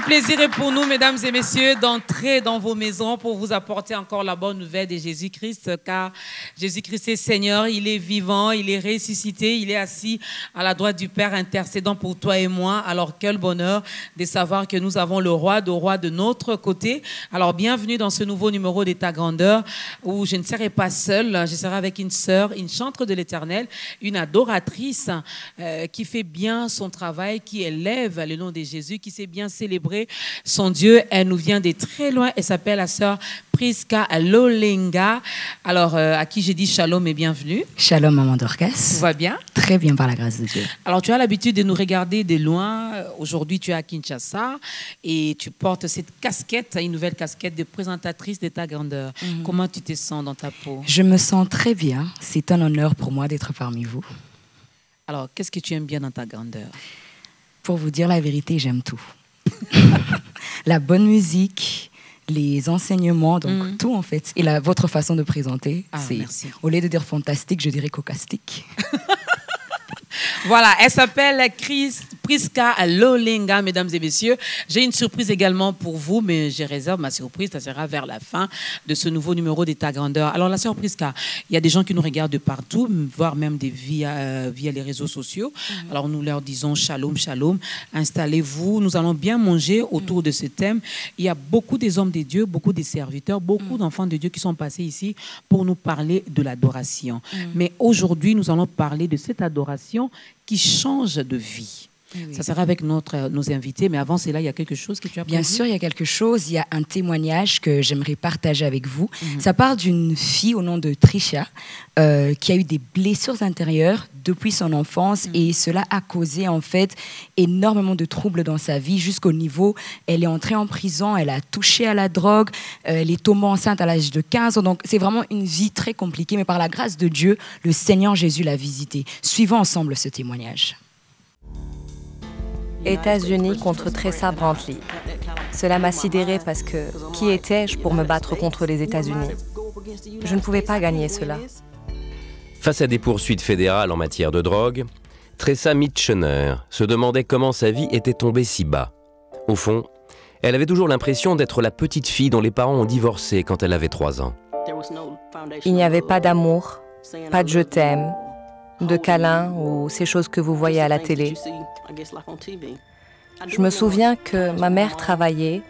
plaisir est pour nous, mesdames et messieurs, d'entrer dans vos maisons pour vous apporter encore la bonne nouvelle de Jésus-Christ, car Jésus-Christ est Seigneur, il est vivant, il est ressuscité, il est assis à la droite du Père intercédant pour toi et moi. Alors quel bonheur de savoir que nous avons le roi de notre côté. Alors bienvenue dans ce nouveau numéro d'État Grandeur où je ne serai pas seule, je serai avec une sœur, une chantre de l'Éternel, une adoratrice qui fait bien son travail, qui élève le nom de Jésus, qui sait bien célébrer son Dieu. Elle nous vient de très loin. Elle s'appelle la sœur Priska Lolenga. Alors, à qui j'ai dit shalom et bienvenue. Shalom, maman Dorcas. Tout va bien? Très bien, par la grâce de Dieu. Alors, tu as l'habitude de nous regarder de loin. Aujourd'hui, tu es à Kinshasa et tu portes cette casquette, une nouvelle casquette de présentatrice d'État Grandeur. Comment tu te sens dans ta peau? Je me sens très bien. C'est un honneur pour moi d'être parmi vous. Alors, qu'est-ce que tu aimes bien dans ta grandeur? Pour vous dire la vérité, j'aime tout. La bonne musique, les enseignements, donc tout en fait. Et votre façon de présenter, merci. Au lieu de dire fantastique, je dirais cocastique. Voilà, elle s'appelle Priska Lolenga, mesdames et messieurs. J'ai une surprise également pour vous, mais je réserve ma surprise, ça sera vers la fin de ce nouveau numéro d'État Grandeur. Alors, la sœur Priska, il y a des gens qui nous regardent de partout, voire même via les réseaux sociaux. Alors, nous leur disons shalom, shalom, installez-vous. Nous allons bien manger autour de ce thème. Il y a beaucoup des hommes de Dieu, beaucoup des serviteurs, beaucoup d'enfants de Dieu qui sont passés ici pour nous parler de l'adoration. Mais aujourd'hui, nous allons parler de cette adoration qui change de vie. Oui. Ça sera avec nos invités, mais avant cela, il y a quelque chose que tu as prévu? Bien sûr, il y a quelque chose. Il y a un témoignage que j'aimerais partager avec vous. Ça part d'une fille au nom de Trisha qui a eu des blessures intérieures depuis son enfance et cela a causé en fait énormément de troubles dans sa vie jusqu'au niveau, elle est entrée en prison, elle a touché à la drogue, elle est tombée enceinte à l'âge de 15 ans. Donc c'est vraiment une vie très compliquée, mais par la grâce de Dieu, le Seigneur Jésus l'a visitée. Suivons ensemble ce témoignage. États-Unis contre Tressa Brantley. Cela m'a sidérée parce que qui étais-je pour me battre contre les États-Unis? Je ne pouvais pas gagner cela. Face à des poursuites fédérales en matière de drogue, Tressa Mitchener se demandait comment sa vie était tombée si bas. Au fond, elle avait toujours l'impression d'être la petite fille dont les parents ont divorcé quand elle avait 3 ans. Il n'y avait pas d'amour, pas de je t'aime, de câlins ou ces choses que vous voyez à la télé. Je me souviens que ma mère travaillait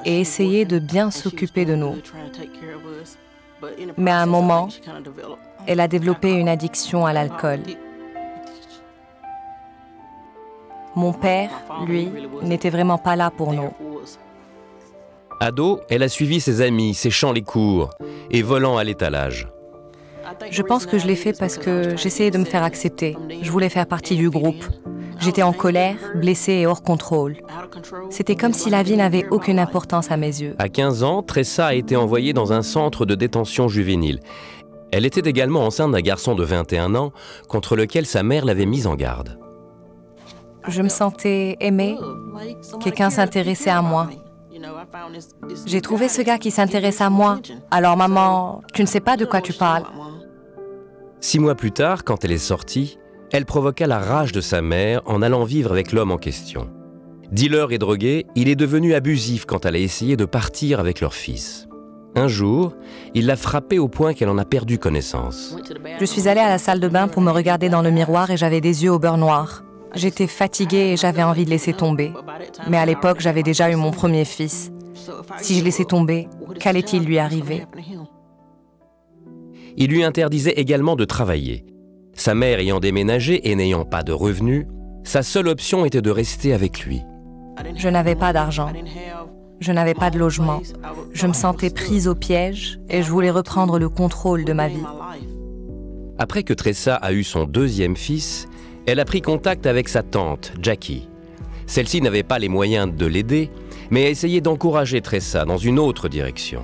et essayait de bien s'occuper de nous. Mais à un moment, elle a développé une addiction à l'alcool. Mon père, lui, n'était vraiment pas là pour nous. Ado, elle a suivi ses amis, séchant les cours et volant à l'étalage. Je pense que je l'ai fait parce que j'essayais de me faire accepter. Je voulais faire partie du groupe. J'étais en colère, blessée et hors contrôle. C'était comme si la vie n'avait aucune importance à mes yeux. À 15 ans, Tressa a été envoyée dans un centre de détention juvénile. Elle était également enceinte d'un garçon de 21 ans contre lequel sa mère l'avait mise en garde. Je me sentais aimée. Quelqu'un s'intéressait à moi. J'ai trouvé ce gars qui s'intéresse à moi. Alors maman, tu ne sais pas de quoi tu parles. 6 mois plus tard, quand elle est sortie, elle provoqua la rage de sa mère en allant vivre avec l'homme en question. Dealer et drogué, il est devenu abusif quand elle a essayé de partir avec leur fils. Un jour, il l'a frappée au point qu'elle en a perdu connaissance. Je suis allée à la salle de bain pour me regarder dans le miroir et j'avais des yeux au beurre noir. J'étais fatiguée et j'avais envie de laisser tomber. Mais à l'époque, j'avais déjà eu mon premier fils. Si je laissais tomber, qu'allait-il lui arriver? Il lui interdisait également de travailler. Sa mère ayant déménagé et n'ayant pas de revenus, sa seule option était de rester avec lui. Je n'avais pas d'argent. Je n'avais pas de logement. Je me sentais prise au piège et je voulais reprendre le contrôle de ma vie. Après que Tressa a eu son 2e fils, elle a pris contact avec sa tante, Jackie. Celle-ci n'avait pas les moyens de l'aider, mais a essayé d'encourager Tressa dans une autre direction.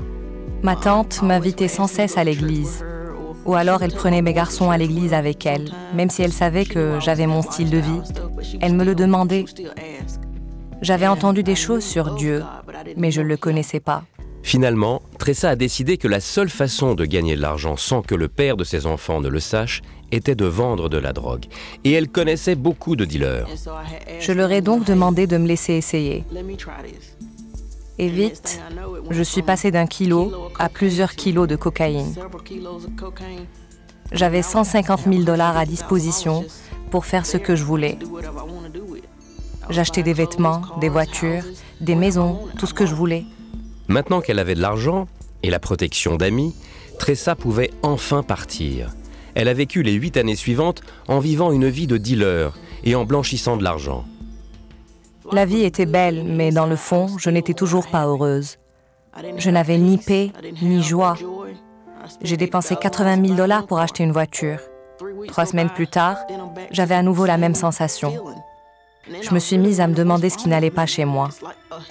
Ma tante m'invitait sans cesse à l'église. Ou alors elle prenait mes garçons à l'église avec elle, même si elle savait que j'avais mon style de vie. Elle me le demandait. J'avais entendu des choses sur Dieu, mais je ne le connaissais pas. Finalement, Tressa a décidé que la seule façon de gagner de l'argent sans que le père de ses enfants ne le sache était de vendre de la drogue. Et elle connaissait beaucoup de dealers. Je leur ai donc demandé de me laisser essayer. Et vite, je suis passée d'1 kilo à plusieurs kilos de cocaïne. J'avais 150 000 $ à disposition pour faire ce que je voulais. J'achetais des vêtements, des voitures, des maisons, tout ce que je voulais. Maintenant qu'elle avait de l'argent et la protection d'amis, Tressa pouvait enfin partir. Elle a vécu les 8 années suivantes en vivant une vie de dealer et en blanchissant de l'argent. La vie était belle, mais dans le fond, je n'étais toujours pas heureuse. Je n'avais ni paix, ni joie. J'ai dépensé 80 000 $ pour acheter une voiture. 3 semaines plus tard, j'avais à nouveau la même sensation. Je me suis mise à me demander ce qui n'allait pas chez moi.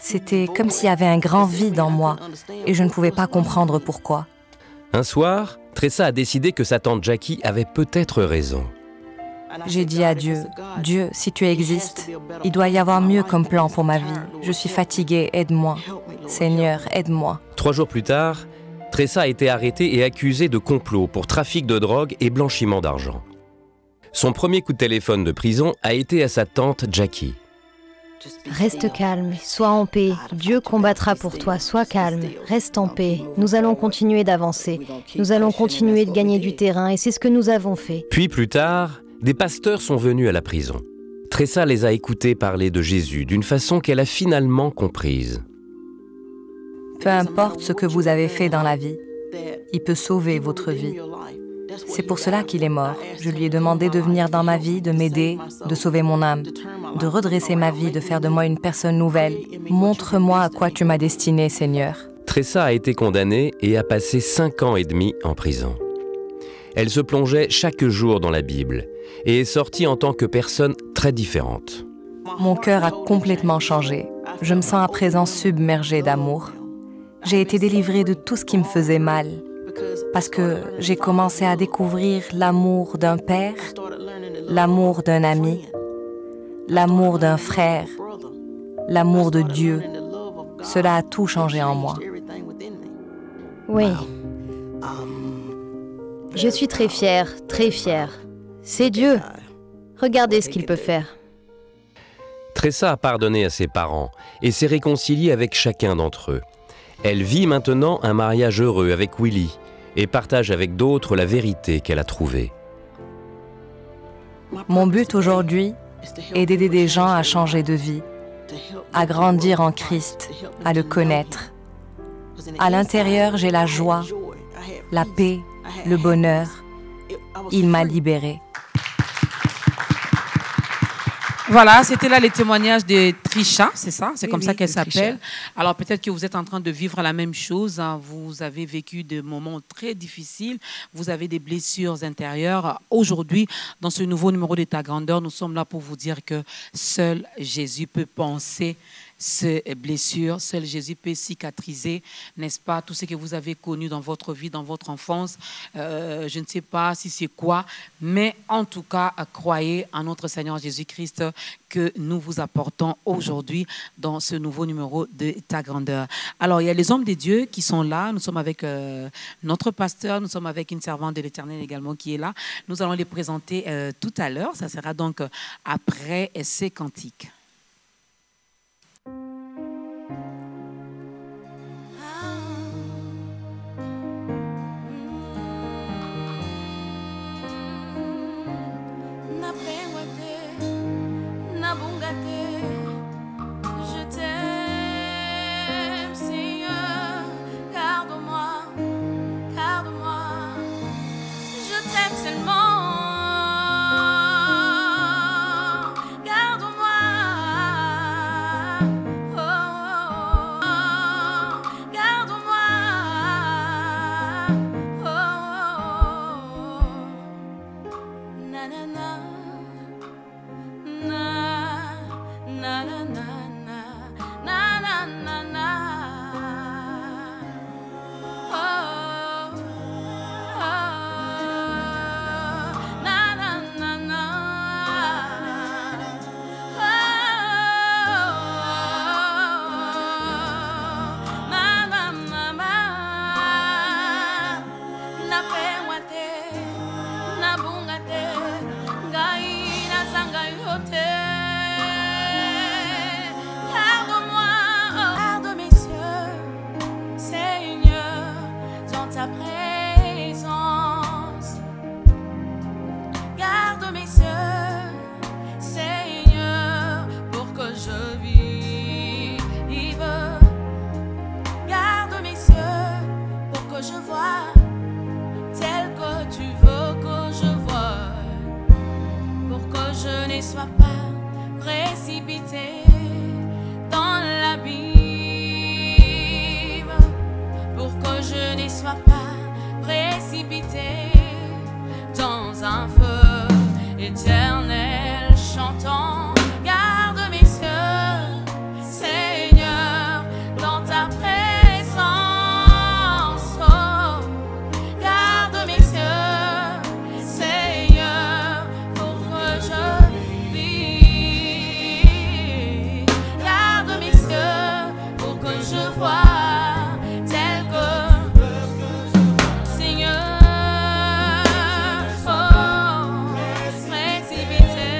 C'était comme s'il y avait un grand vide en moi et je ne pouvais pas comprendre pourquoi. Un soir, Tressa a décidé que sa tante Jackie avait peut-être raison. J'ai dit à Dieu, « Dieu, si tu existes, il doit y avoir mieux comme plan pour ma vie. Je suis fatiguée, aide-moi. Seigneur, aide-moi. » 3 jours plus tard, Tressa a été arrêtée et accusée de complot pour trafic de drogue et blanchiment d'argent. Son premier coup de téléphone de prison a été à sa tante Jackie. Reste calme, sois en paix. Dieu combattra pour toi, sois calme. Reste en paix. Nous allons continuer d'avancer. Nous allons continuer de gagner du terrain et c'est ce que nous avons fait. Puis plus tard, des pasteurs sont venus à la prison. Tressa les a écoutés parler de Jésus d'une façon qu'elle a finalement comprise. Peu importe ce que vous avez fait dans la vie, il peut sauver votre vie. C'est pour cela qu'il est mort. Je lui ai demandé de venir dans ma vie, de m'aider, de sauver mon âme, de redresser ma vie, de faire de moi une personne nouvelle. Montre-moi à quoi tu m'as destiné, Seigneur. Tressa a été condamnée et a passé 5 ans et demi en prison. Elle se plongeait chaque jour dans la Bible et est sortie en tant que personne très différente. Mon cœur a complètement changé. Je me sens à présent submergée d'amour. J'ai été délivrée de tout ce qui me faisait mal. Parce que j'ai commencé à découvrir l'amour d'un père, l'amour d'un ami, l'amour d'un frère, l'amour de Dieu. Cela a tout changé en moi. Oui. Je suis très fière, très fière. C'est Dieu. Regardez ce qu'il peut faire. Tressa a pardonné à ses parents et s'est réconciliée avec chacun d'entre eux. Elle vit maintenant un mariage heureux avec Willie et partage avec d'autres la vérité qu'elle a trouvée. Mon but aujourd'hui est d'aider des gens à changer de vie, à grandir en Christ, à le connaître. À l'intérieur, j'ai la joie, la paix, le bonheur. Il m'a libérée. Voilà, c'était là les témoignages de Trisha, c'est ça? C'est comme ça qu'elle Trisha. s'appelle. Alors peut-être que vous êtes en train de vivre la même chose. Hein. Vous avez vécu des moments très difficiles. Vous avez des blessures intérieures. Aujourd'hui, dans ce nouveau numéro de Ta Grandeur, nous sommes là pour vous dire que seul Jésus peut penser ces blessures. Seul Jésus peut cicatriser, n'est-ce pas, tout ce que vous avez connu dans votre vie, dans votre enfance. Je ne sais pas si c'est quoi, mais en tout cas, croyez en notre Seigneur Jésus-Christ que nous vous apportons aujourd'hui dans ce nouveau numéro de Ta Grandeur. Alors, il y a les hommes de Dieu qui sont là. Nous sommes avec notre pasteur, nous sommes avec une servante de l'Éternel également qui est là. Nous allons les présenter tout à l'heure. Ça sera donc après ces cantiques. Garde-moi, ta présence. Garde mes yeux, Seigneur, pour que je vive. Garde mes yeux pour que je vois tel que tu veux que je vois, pour que je ne sois pas précipité dans l'abîme, pour que je ne sois pas précipité dans un feu éternel chantant. Garde mes yeux, Seigneur, dans ta présence. Oh, garde mes yeux, Seigneur, pour que je vive. Garde mes yeux pour que je vois tel que Seigneur, oh, précipité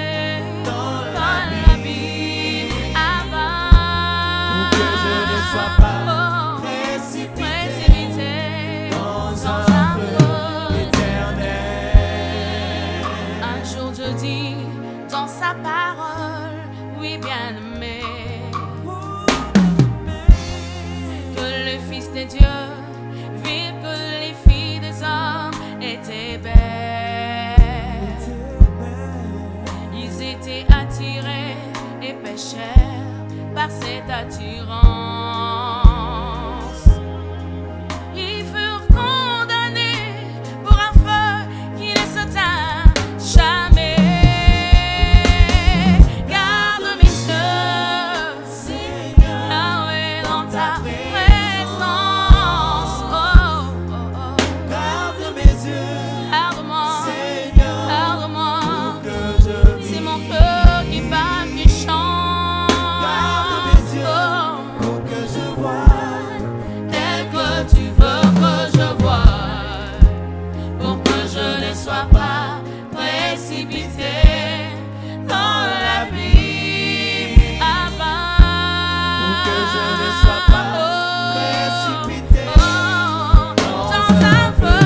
dans l'abîme avant. Que je ne sois pas précipité dans un feu éternel. Un jour je dis dans sa parole, oui bien-aimé, que le Fils de Dieu vit que les filles des hommes étaient belles. Ils étaient attirés et péchèrent par cette attirance. Ils furent condamnés pour un feu qui ne s'éteint jamais. Garde mes yeux, Yahweh, dans ta présence. Oh, oh, oh. garde mes yeux, Garde-moi, Seigneur, garde-moi. que je C'est mon cœur qui bat, qui chante. garde mes yeux, Oh, pour que je vois tel que tu veux que je vois, pour que je ne sois pas précipité dans l'abîme avant. Pour que je ne sois pas précipité dans un feu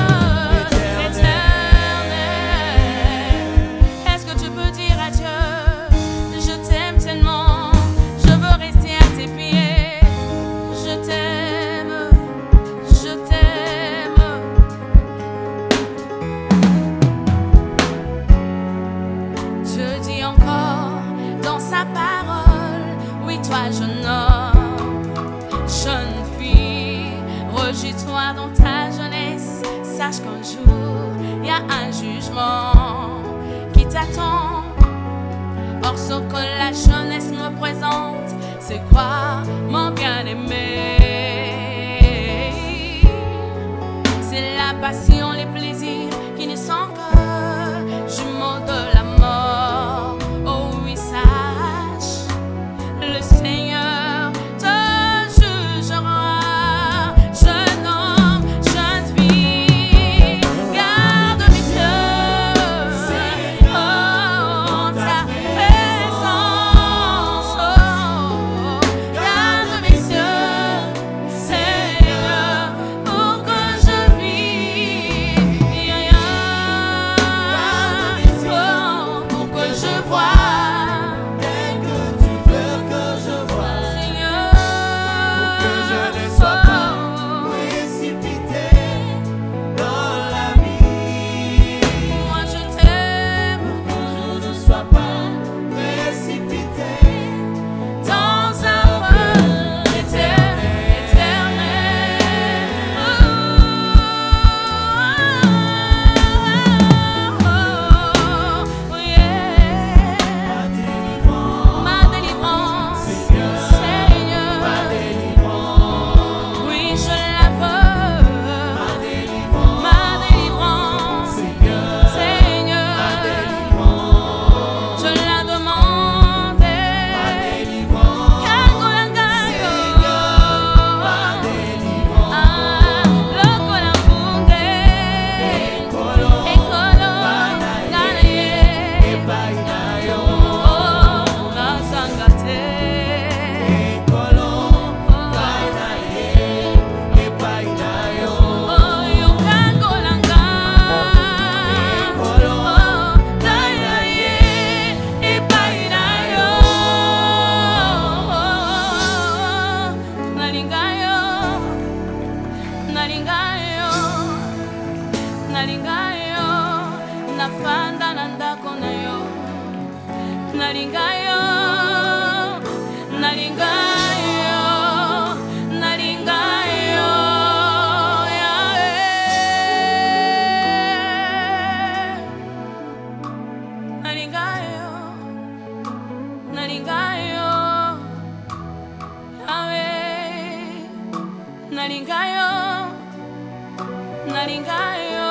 éternel. Est-ce que tu peux dire à Dieu, je t'aime tellement, je veux rester à tes pieds. Je t'aime, je t'aime. Dieu dit encore dans sa parole, oui toi jeune homme, jeune fille, rejette-toi dans ta jeunesse, sache qu'un jour il y a un jugement qui t'attend. Or ce que la jeunesse me présente, c'est quoi mon bien-aimé? C'est la passion, les plaisirs qui ne sont que jumeaux de la mort. Oh oui, sache, le Seigneur te jugera. Jeune homme, jeune fille, garde mes yeux, oh, ta présence. Oh, garde mes yeux, Seigneur, pour que je vive. Yeah, yeah. nalingayo nafanda na ndako na yo nalingayo nalingayo nalingayo nalingayo nalingayo nalingayo nalingayo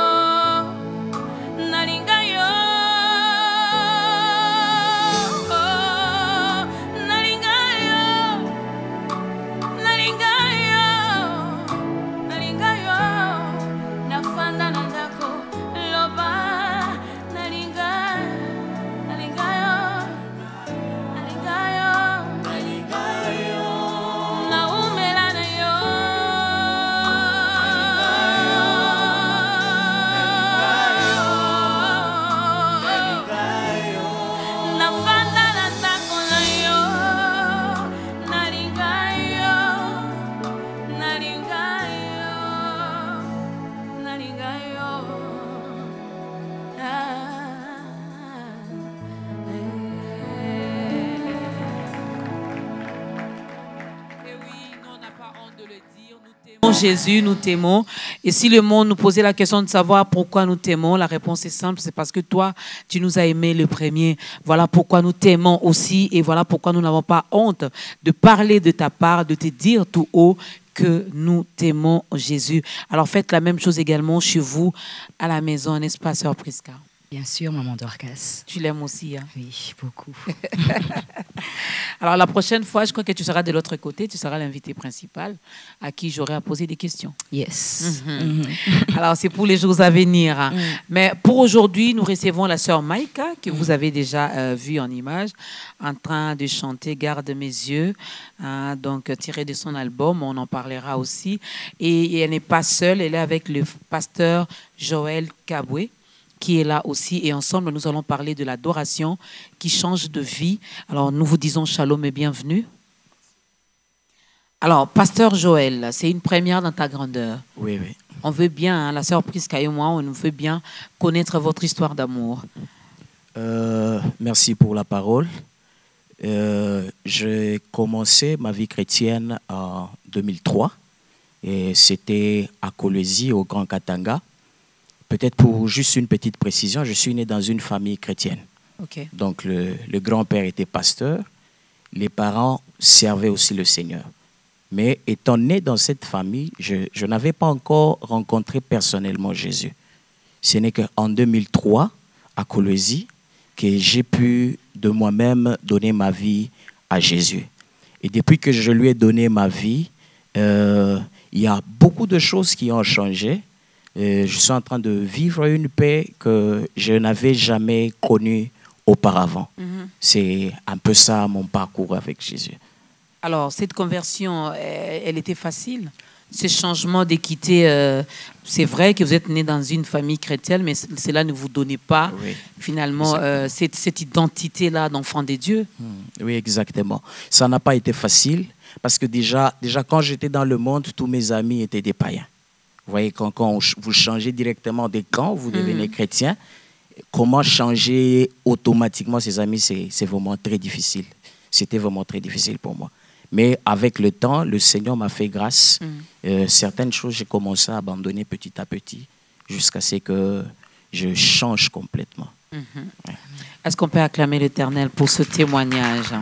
nalingayo nalingayo nalingayo nalingayo nafanda na ndako loba nalingayo nalingayo nalingayo nalingayo naumela na yo nafanda na ndako na yo nalingayo nalingayo nalingayo Et oui, nous, on n'a pas honte de le dire. Nous t'aimons Jésus, nous t'aimons. Et si le monde nous posait la question de savoir pourquoi nous t'aimons, la réponse est simple, c'est parce que toi, tu nous as aimés le premier. Voilà pourquoi nous t'aimons aussi et voilà pourquoi nous n'avons pas honte de parler de ta part, de te dire tout haut que nous t'aimons Jésus. Alors faites la même chose également chez vous, à la maison, n'est-ce pas, Sœur Prisca? Bien sûr, maman Dorcas. Tu l'aimes aussi, hein? Oui, beaucoup. Alors la prochaine fois, je crois que tu seras de l'autre côté, tu seras l'invité principal à qui j'aurai à poser des questions. Yes. Alors c'est pour les jours à venir. Hein. Mais pour aujourd'hui, nous recevons la sœur Maïka, que vous avez déjà vue en image, en train de chanter Garde mes yeux, hein, donc tiré de son album, on en parlera aussi. Et elle n'est pas seule, elle est avec le pasteur Joël Kaboué, qui est là aussi. Et ensemble, nous allons parler de l'adoration qui change de vie. Alors, nous vous disons shalom et bienvenue. Alors, pasteur Joël, c'est une première dans ta grandeur. Oui, oui. On veut bien, hein, la sœur Prisca et moi, on veut bien connaître votre histoire d'amour. Merci pour la parole. J'ai commencé ma vie chrétienne en 2003. Et c'était à Kolwezi, au Grand Katanga. Peut-être pour juste une petite précision, je suis né dans une famille chrétienne. Okay. Donc le grand-père était pasteur, les parents servaient aussi le Seigneur. Mais étant né dans cette famille, je n'avais pas encore rencontré personnellement Jésus. Ce n'est qu'en 2003, à Kolwezi, que j'ai pu de moi-même donner ma vie à Jésus. Et depuis que je lui ai donné ma vie, il y a beaucoup de choses qui ont changé. Je suis en train de vivre une paix que je n'avais jamais connue auparavant. C'est un peu ça mon parcours avec Jésus. Alors, cette conversion, elle était facile? Ce changement de quitter, c'est vrai que vous êtes né dans une famille chrétienne, mais cela ne vous donnait pas finalement cette identité-là d'enfant de Dieu. Oui, exactement. Ça n'a pas été facile parce que déjà quand j'étais dans le monde, tous mes amis étaient des païens. Vous voyez, quand vous changez directement de camp, vous devenez chrétien, comment changer automatiquement ses amis, c'est vraiment très difficile. C'était vraiment très difficile pour moi. Mais avec le temps, le Seigneur m'a fait grâce. Certaines choses, j'ai commencé à abandonner petit à petit jusqu'à ce que je change complètement. Ouais. Est-ce qu'on peut acclamer l'Éternel pour ce témoignage?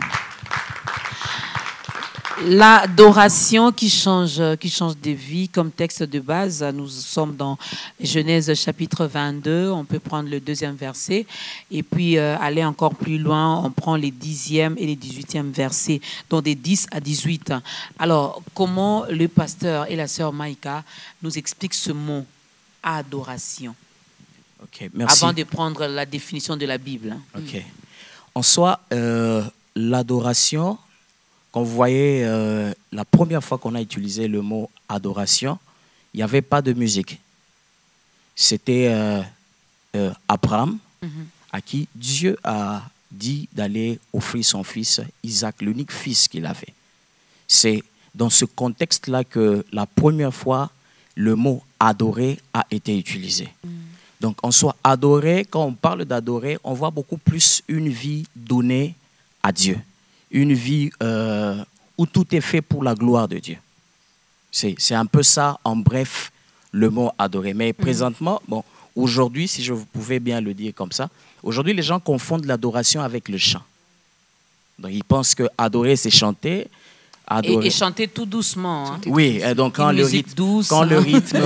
L'adoration qui change de vie comme texte de base, nous sommes dans Genèse chapitre 22, on peut prendre le 2e verset et puis aller encore plus loin, on prend les 10e et les 18e versets, donc des 10 à 18. Alors, comment le pasteur et la sœur Maïka nous expliquent ce mot, adoration? Okay, merci. Avant de prendre la définition de la Bible. Okay. En soi, l'adoration... Quand vous voyez la première fois qu'on a utilisé le mot adoration, il n'y avait pas de musique. C'était Abraham à qui Dieu a dit d'aller offrir son fils Isaac, l'unique fils qu'il avait. C'est dans ce contexte-là que la première fois le mot adorer a été utilisé. Donc, en soi, adorer, quand on parle d'adorer, on voit beaucoup plus une vie donnée à Dieu. Une vie où tout est fait pour la gloire de Dieu. C'est un peu ça, en bref, le mot adorer. Mais présentement, bon, aujourd'hui, si je pouvais bien le dire comme ça, aujourd'hui, les gens confondent l'adoration avec le chant. Donc, ils pensent que adorer, c'est chanter. Et chanter tout doucement. Hein. Oui, donc quand le rythme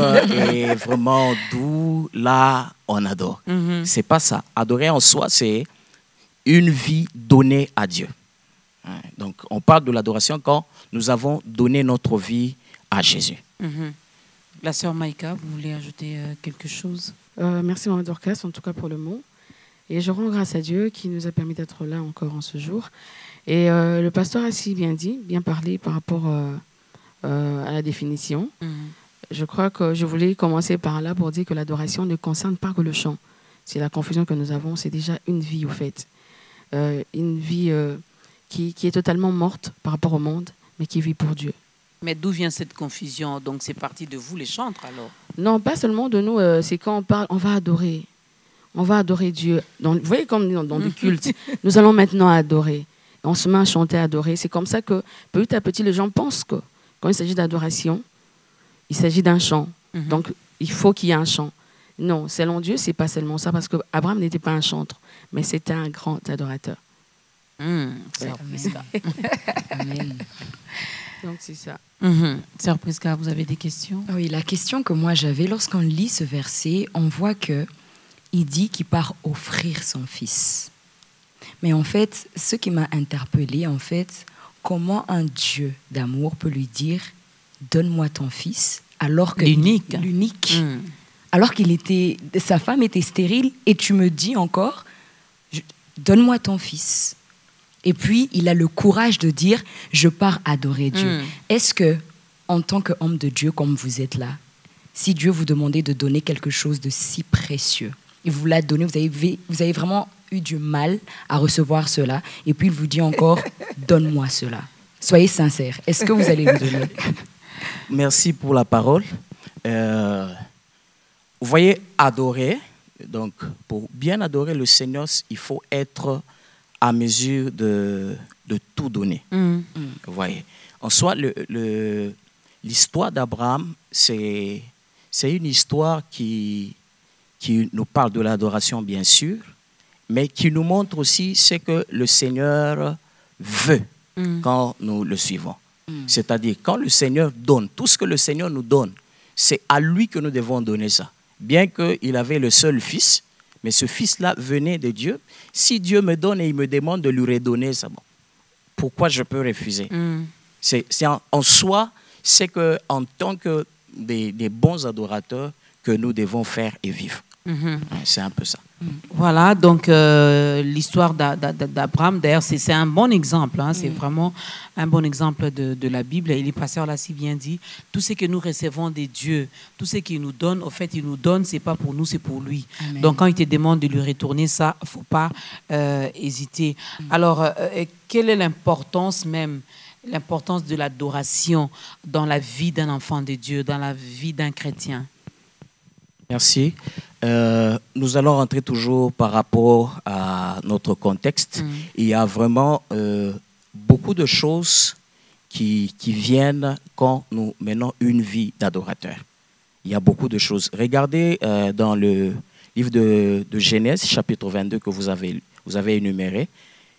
est vraiment doux, là, on adore. C'est pas ça. Adorer en soi, c'est une vie donnée à Dieu. Donc, on parle de l'adoration quand nous avons donné notre vie à Jésus. La sœur Maïka, vous voulez ajouter quelque chose? Merci, Maman Dorcas, en tout cas pour le mot. Et je rends grâce à Dieu qui nous a permis d'être là encore en ce jour. Et le pasteur a si bien dit, bien parlé par rapport à la définition. Je crois que je voulais commencer par là pour dire que l'adoration ne concerne pas que le chant. C'est la confusion que nous avons, c'est déjà une vie au fait. Une vie qui est totalement morte par rapport au monde, mais qui vit pour Dieu. Mais d'où vient cette confusion? Donc c'est parti de vous les chantres alors? Non, pas seulement de nous, c'est quand on parle, on va adorer. On va adorer Dieu. Vous voyez comme dans des cultes, nous allons maintenant adorer. On se met à chanter, à adorer. C'est comme ça que petit à petit, les gens pensent que quand il s'agit d'adoration, il s'agit d'un chant. Donc, il faut qu'il y ait un chant. Non, selon Dieu, ce n'est pas seulement ça, parce qu'Abraham n'était pas un chantre, mais c'était un grand adorateur. Amen. Donc, c'est ça. Sœur Prisca, vous avez des questions? Oui, la question que moi j'avais, lorsqu'on lit ce verset, on voit qu'il dit qu'il part offrir son fils. Mais en fait, ce qui m'a interpellée, en fait, comment un Dieu d'amour peut lui dire « Donne-moi ton fils » alors que l'unique, alors sa femme était stérile et tu me dis encore « Donne-moi ton fils ». Et puis, il a le courage de dire « Je pars adorer Dieu ». Est-ce que, en tant qu'homme de Dieu, comme vous êtes là, si Dieu vous demandait de donner quelque chose de si précieux, il vous l'a donné, vous avez vraiment eu du mal à recevoir cela, et puis il vous dit encore « Donne-moi cela ». Soyez sincère, est-ce que vous allez lui donner? Merci pour la parole. Vous voyez, adorer, donc pour bien adorer le Seigneur, il faut être à mesure de tout donner. Vous voyez. En soi, l'histoire d'Abraham, c'est une histoire qui nous parle de l'adoration, bien sûr, mais qui nous montre aussi ce que le Seigneur veut quand nous le suivons. C'est-à-dire, quand le Seigneur donne, tout ce que le Seigneur nous donne, c'est à lui que nous devons donner ça. Bien qu'il avait le seul fils, mais ce fils-là venait de Dieu. Si Dieu me donne et il me demande de lui redonner ça, bon, pourquoi je peux refuser? C'est en soi, c'est qu'en tant que des bons adorateurs que nous devons faire et vivre. C'est un peu ça. Voilà, donc l'histoire d'Abraham, d'ailleurs, c'est un bon exemple. Hein, c'est vraiment un bon exemple de la Bible. Et les pasteurs l'a si bien dit. Tout ce que nous recevons des dieux, tout ce qu'il nous donne, au fait, il nous donne, c'est pas pour nous, c'est pour lui. Amen. Donc, quand il te demande de lui retourner ça, il ne faut pas hésiter. Alors, quelle est l'importance même, l'importance de l'adoration dans la vie d'un enfant de Dieu, dans la vie d'un chrétien? Merci. Nous allons rentrer toujours par rapport à notre contexte. Il y a vraiment beaucoup de choses qui viennent quand nous menons une vie d'adorateur. Il y a beaucoup de choses. Regardez dans le livre de Genèse, chapitre 22, que vous avez énuméré.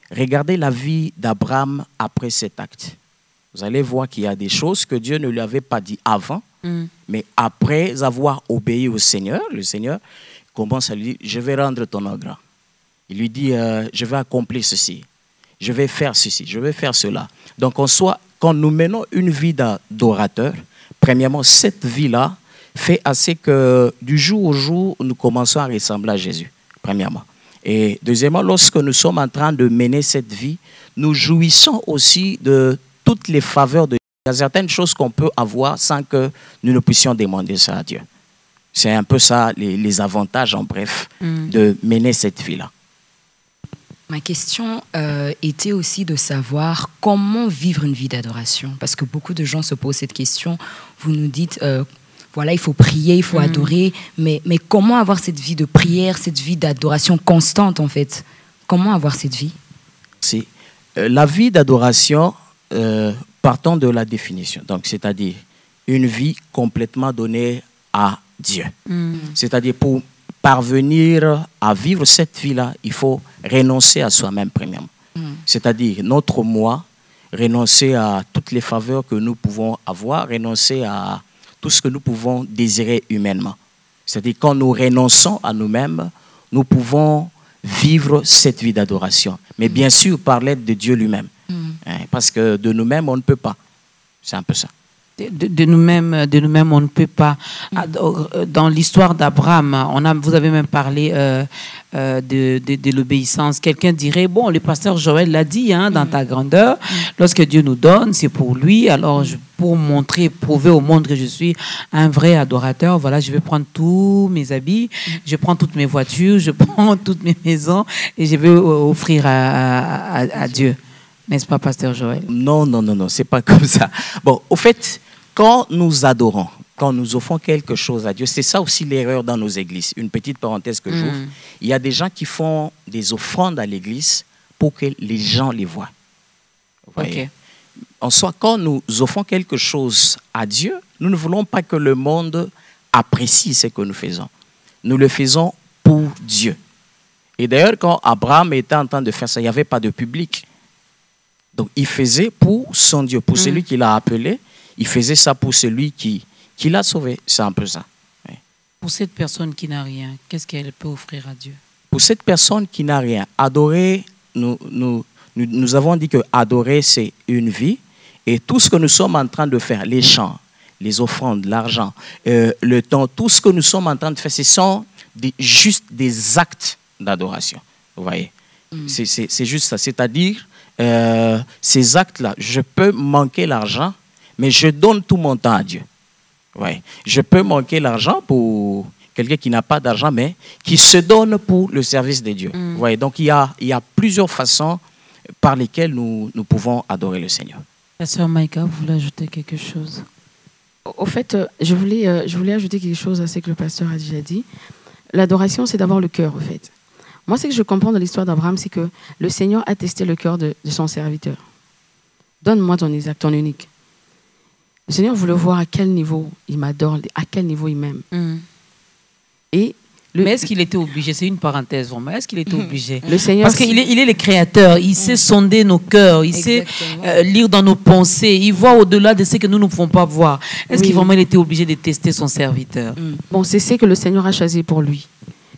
Regardez la vie d'Abraham après cet acte. Vous allez voir qu'il y a des choses que Dieu ne lui avait pas dit avant. Mais après avoir obéi au Seigneur, le Seigneur commence à lui dire, je vais rendre ton nom grand. Il lui dit, je vais accomplir ceci, je vais faire ceci, je vais faire cela. Donc en soi, quand nous menons une vie d'adorateur, premièrement, cette vie-là fait assez que du jour au jour, nous commençons à ressembler à Jésus, premièrement. Et deuxièmement, lorsque nous sommes en train de mener cette vie, nous jouissons aussi de toutes les faveurs de Dieu. Il y a certaines choses qu'on peut avoir sans que nous ne puissions demander ça à Dieu. C'est un peu ça, les avantages, en bref, de mener cette vie-là. Ma question était aussi de savoir comment vivre une vie d'adoration. Parce que beaucoup de gens se posent cette question. Vous nous dites, voilà, il faut prier, il faut adorer. Mais comment avoir cette vie de prière, cette vie d'adoration constante, en fait? Comment avoir cette vie? La vie d'adoration, partons de la définition. Donc, c'est-à-dire une vie complètement donnée à Dieu. C'est-à-dire pour parvenir à vivre cette vie-là, il faut renoncer à soi-même premièrement. C'est-à-dire notre moi, renoncer à toutes les faveurs que nous pouvons avoir, renoncer à tout ce que nous pouvons désirer humainement. C'est-à-dire quand nous renonçons à nous-mêmes, nous pouvons vivre cette vie d'adoration. Mais bien sûr, par l'aide de Dieu lui-même. Parce que de nous-mêmes, on ne peut pas. C'est un peu ça. De nous-mêmes, on ne peut pas. Dans l'histoire d'Abraham, vous avez même parlé de l'obéissance. Quelqu'un dirait, bon, le pasteur Joël l'a dit, dans ta grandeur, lorsque Dieu nous donne, c'est pour lui. Alors, pour prouver au monde que je suis un vrai adorateur, voilà, je vais prendre tous mes habits, je prends toutes mes voitures, je prends toutes mes maisons et je vais offrir à Dieu. N'est-ce pas, pasteur Joël? Non, c'est pas comme ça. Bon, au fait, quand nous adorons, quand nous offrons quelque chose à Dieu, c'est ça aussi l'erreur dans nos églises. Une petite parenthèse que j'ouvre. Il y a des gens qui font des offrandes à l'église pour que les gens les voient. Vous voyez? En soi, quand nous offrons quelque chose à Dieu, nous ne voulons pas que le monde apprécie ce que nous faisons. Nous le faisons pour Dieu. Et d'ailleurs, quand Abraham était en train de faire ça, il n'y avait pas de public. Donc, il faisait pour son Dieu, pour celui qui l'a appelé. Il faisait ça pour celui qui l'a sauvé. C'est un peu ça. Oui. Pour cette personne qui n'a rien, qu'est-ce qu'elle peut offrir à Dieu? Pour cette personne qui n'a rien, adorer, nous avons dit que adorer, c'est une vie. Et tout ce que nous sommes en train de faire, les chants, les offrandes, l'argent, le temps, tout ce que nous sommes en train de faire, ce sont juste des actes d'adoration. Vous voyez? C'est juste ça. C'est-à-dire, ces actes-là, je peux manquer l'argent, mais je donne tout mon temps à Dieu. Ouais. Je peux manquer l'argent pour quelqu'un qui n'a pas d'argent, mais qui se donne pour le service de Dieu. Ouais. Donc, il y a plusieurs façons par lesquelles nous pouvons adorer le Seigneur. La sœur Maïka, vous voulez ajouter quelque chose? Au fait, je voulais ajouter quelque chose à ce que le pasteur a déjà dit. L'adoration, c'est d'abord le cœur, au fait. Moi, ce que je comprends de l'histoire d'Abraham, c'est que le Seigneur a testé le cœur de son serviteur. Donne-moi ton Isaac, ton unique. Le Seigneur voulait voir à quel niveau il m'adore, à quel niveau il m'aime. Mais est-ce qu'il était obligé? C'est une parenthèse vraiment. Est-ce qu'il était obligé? Le Seigneur, parce qu'il est le créateur. Il sait sonder nos cœurs. Il sait lire dans nos pensées. Il voit au-delà de ce que nous ne pouvons pas voir. Est-ce qu'il vraiment était obligé de tester son serviteur? Bon, c'est ce que le Seigneur a choisi pour lui.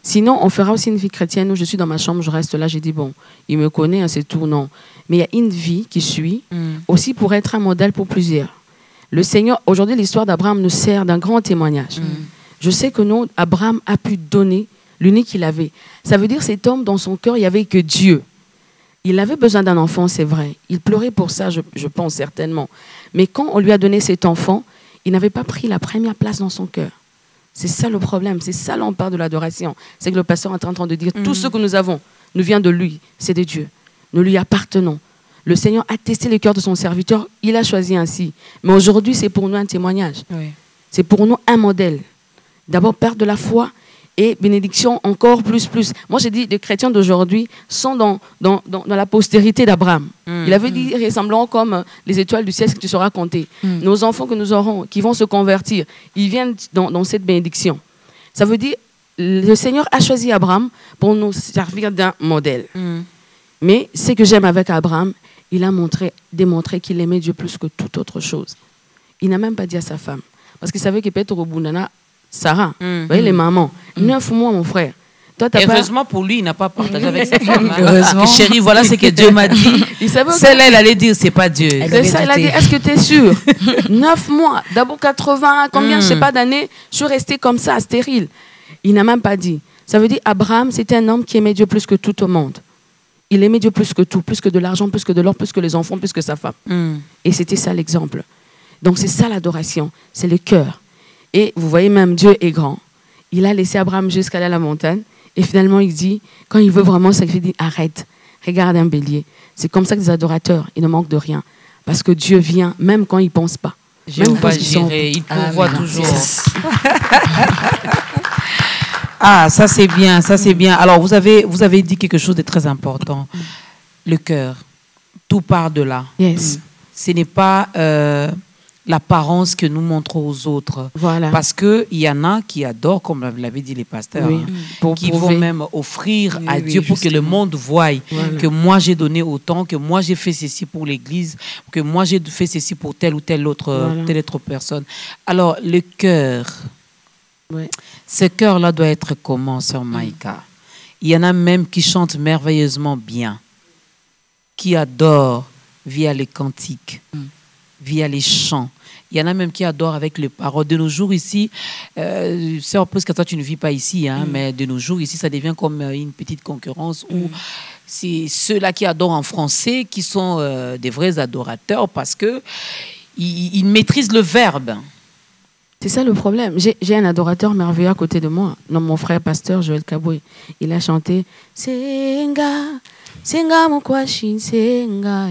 Sinon, on fera aussi une vie chrétienne où je suis dans ma chambre, je reste là, j'ai dit, bon, il me connaît, c'est tout, non. Mais il y a une vie qui suit, aussi pour être un modèle pour plusieurs. Le Seigneur, aujourd'hui, l'histoire d'Abraham nous sert d'un grand témoignage. Je sais que nous, Abraham a pu donner l'unique qu'il avait. Ça veut dire cet homme, dans son cœur, il n'y avait que Dieu. Il avait besoin d'un enfant, c'est vrai. Il pleurait pour ça, je pense certainement. Mais quand on lui a donné cet enfant, il n'avait pas pris la première place dans son cœur. C'est ça le problème, c'est ça l'empire de l'adoration. C'est que le pasteur est en train de dire, tout ce que nous avons nous vient de lui, c'est de Dieu. Nous lui appartenons. Le Seigneur a testé le cœur de son serviteur, il a choisi ainsi. Mais aujourd'hui, c'est pour nous un témoignage. C'est pour nous un modèle. D'abord, perdre de la foi et bénédiction encore plus. Moi, j'ai dit, les chrétiens d'aujourd'hui sont dans la postérité d'Abraham. Il avait dit, ressemblant comme les étoiles du ciel que tu sauras compter. Nos enfants que nous aurons, qui vont se convertir, ils viennent dans cette bénédiction. Ça veut dire, le Seigneur a choisi Abraham pour nous servir d'un modèle. Mais ce que j'aime avec Abraham, il a démontré qu'il aimait Dieu plus que toute autre chose. Il n'a même pas dit à sa femme. Parce qu'il savait que peut-être au Bounana, Sarah, vous voyez les mamans, 9 mois mon frère. Toi, heureusement pour lui, il n'a pas partagé avec sa femme. Heureusement. Chérie, voilà ce que Dieu m'a dit. Celle-là, elle allait dire, c'est pas Dieu. Elle a dit, est-ce que tu es sûr? 9 mois, d'abord 80, combien, je ne sais pas d'années, je suis restée comme ça, stérile. Il n'a même pas dit. Ça veut dire, Abraham, c'était un homme qui aimait Dieu plus que tout au monde. Il aimait Dieu plus que tout, plus que de l'argent, plus que de l'or, plus que les enfants, plus que sa femme. Et c'était ça l'exemple. Donc c'est ça l'adoration, c'est le cœur. Et vous voyez même, Dieu est grand. Il a laissé Abraham jusqu'à la montagne. Et finalement, il dit, quand il veut vraiment sacrifier, il dit, arrête, regarde un bélier. C'est comme ça que les adorateurs, ils ne manquent de rien. Parce que Dieu vient, même quand ils ne pensent pas. Jéhovah Jireh, il pourvoit toujours. Ah, ça c'est bien, ça c'est bien. Alors, vous avez dit quelque chose de très important. Le cœur, tout part de là. Yes. Ce n'est pas l'apparence que nous montrons aux autres. Voilà. Parce qu'il y en a qui adorent, comme l'avaient dit les pasteurs, Oui. hein, Pour qui prouver. vont même offrir à Oui, Dieu pour que le justement. monde voie Voilà. que moi j'ai donné autant, que moi j'ai fait ceci pour l'Église, que moi j'ai fait ceci pour telle ou telle autre personne. Alors, le cœur, Ouais. ce cœur-là doit être comment, Sœur Maïka? Il y en a même qui chantent merveilleusement bien, qui adorent via les cantiques, via les chants. Il y en a même qui adorent avec les paroles. De nos jours ici, c'est un peu ce que toi tu ne vis pas ici, hein, mais de nos jours ici, ça devient comme une petite concurrence où c'est ceux-là qui adorent en français qui sont des vrais adorateurs parce que ils maîtrisent le verbe. C'est ça le problème. J'ai un adorateur merveilleux à côté de moi. Non, mon frère pasteur Joël Kaboué. Il a chanté Senga, Senga Mokwashin, Senga.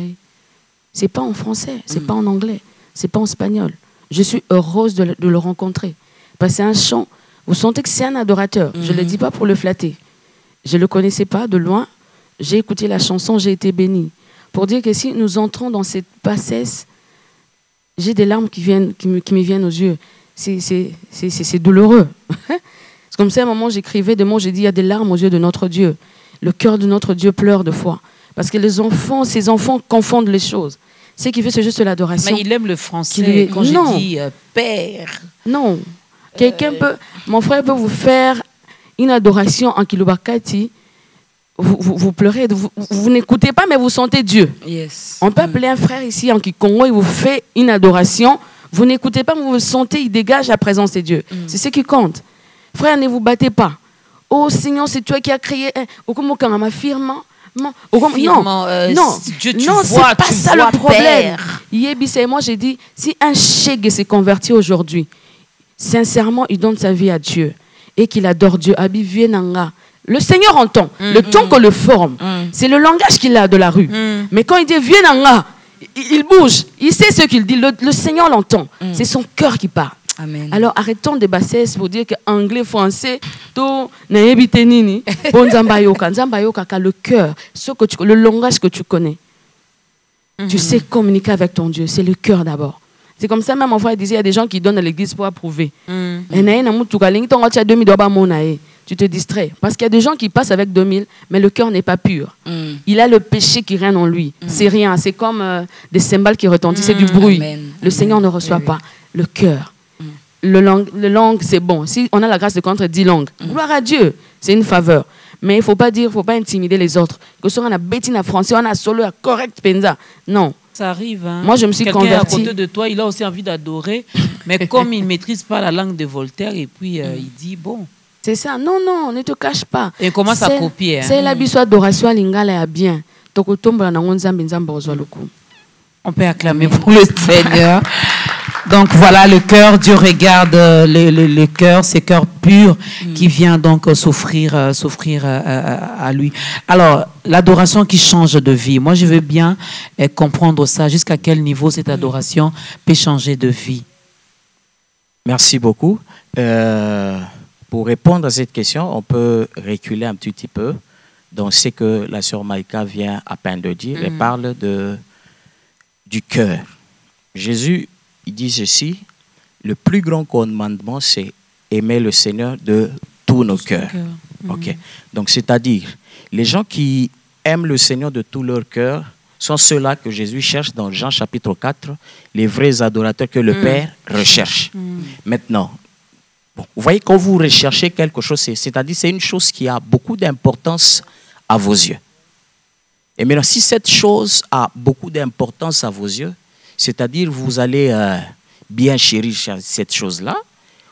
C'est pas en français, c'est pas en anglais, c'est pas en espagnol. Je suis heureuse de le rencontrer. Parce que c'est un chant. Vous sentez que c'est un adorateur. Je ne le dis pas pour le flatter. Je ne le connaissais pas de loin. J'ai écouté la chanson, j'ai été bénie. Pour dire que si nous entrons dans cette bassesse, j'ai des larmes qui me viennent aux yeux. C'est douloureux. C'est comme ça, à un moment, j'écrivais des mots, j'ai dit, il y a des larmes aux yeux de notre Dieu. Le cœur de notre Dieu pleure de foi. Parce que ces enfants confondent les choses. Ce qui fait, c'est juste l'adoration. Mais il aime le français. Quand Non. je dis père. Non. Quelqu'un peut... Mon frère peut vous faire une adoration en kilobakati. Vous pleurez, vous n'écoutez pas, mais vous sentez Dieu. Yes. On peut appeler un frère ici en Kikongo, il vous fait une adoration. Vous n'écoutez pas, mais vous sentez, il dégage la présence de Dieu. C'est ce qui compte. Frère, ne vous battez pas. Oh Seigneur, c'est toi qui as créé... ma firme. Non, Dieu, tu non, vois, c'est pas tu ça vois, le problème. Père. Yébissa et moi, j'ai dit, si un chèque s'est converti aujourd'hui, sincèrement, il donne sa vie à Dieu et qu'il adore Dieu, Abi Vienanga. Le Seigneur entend. Le temps qu'on le forme, c'est le langage qu'il a de la rue. Mais quand il dit Vienanga, il bouge. Il sait ce qu'il dit. Le Seigneur l'entend. C'est son cœur qui parle. Amen. Alors arrêtons de bassesse pour dire que anglais, français, tout n'ayebite nini. Bon Nzambayoka, le cœur, le langage que tu connais. Tu sais communiquer avec ton Dieu. C'est le cœur d'abord. C'est comme ça, même mon frère disait, il y a des gens qui donnent à l'église pour approuver. Tu te distrais. Parce qu'il y a des gens qui passent avec 2000, mais le cœur n'est pas pur. Il a le péché qui règne en lui. C'est rien. C'est comme des cymbales qui retentissent. C'est du bruit. Amen. Le Seigneur ne reçoit pas. Le cœur. Le langue, c'est bon. Si on a la grâce de connaître 10 langues, gloire à Dieu. C'est une faveur. Mais il ne faut pas intimider les autres. Que ce soit on a bêtine à français, on a solo à correct penza. Non. Ça arrive. Hein. Moi, je me suis convertie. Quelqu'un à côté de toi, il a aussi envie d'adorer. Mais comme il ne maîtrise pas la langue de Voltaire, et puis il dit, bon... C'est ça. Non, non, ne te cache pas. Et il commence à copier. Hein. C'est la biso adoration à lingala bien. On peut acclamer pour le Seigneur. Donc voilà, le cœur, Dieu regarde le cœur, c'est cœur pur qui vient donc s'offrir à lui. Alors, l'adoration qui change de vie. Moi, je veux bien comprendre ça. Jusqu'à quel niveau cette adoration peut changer de vie? Merci beaucoup. Pour répondre à cette question, on peut reculer un petit peu dans ce que la sœur Maïka vient à peine de dire. Elle parle du cœur. Jésus, il dit ceci, le plus grand commandement, c'est aimer le Seigneur de tous nos cœurs. Ok. Donc, c'est-à-dire, les gens qui aiment le Seigneur de tout leur cœur sont ceux-là que Jésus cherche dans Jean chapitre 4, les vrais adorateurs que le Père recherche. Maintenant, bon, vous voyez, quand vous recherchez quelque chose, c'est-à-dire c'est une chose qui a beaucoup d'importance à vos yeux. Et maintenant, si cette chose a beaucoup d'importance à vos yeux, c'est-à-dire vous allez bien chérir cette chose-là,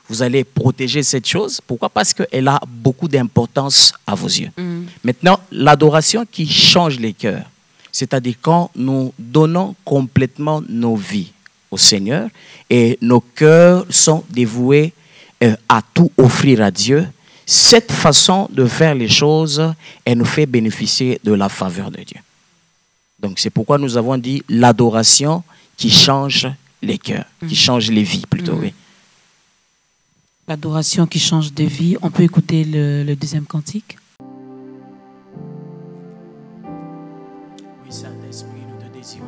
vous allez protéger cette chose. Pourquoi? Parce qu'elle a beaucoup d'importance à vos yeux. Maintenant, l'adoration qui change les cœurs, c'est-à-dire quand nous donnons complètement nos vies au Seigneur et nos cœurs sont dévoués à tout offrir à Dieu, cette façon de faire les choses, elle nous fait bénéficier de la faveur de Dieu. Donc c'est pourquoi nous avons dit l'adoration qui change les cœurs, qui change les vies plutôt. Oui. L'adoration qui change de vie. On peut écouter le deuxième cantique. Oui, Saint-Esprit, nous te désirons.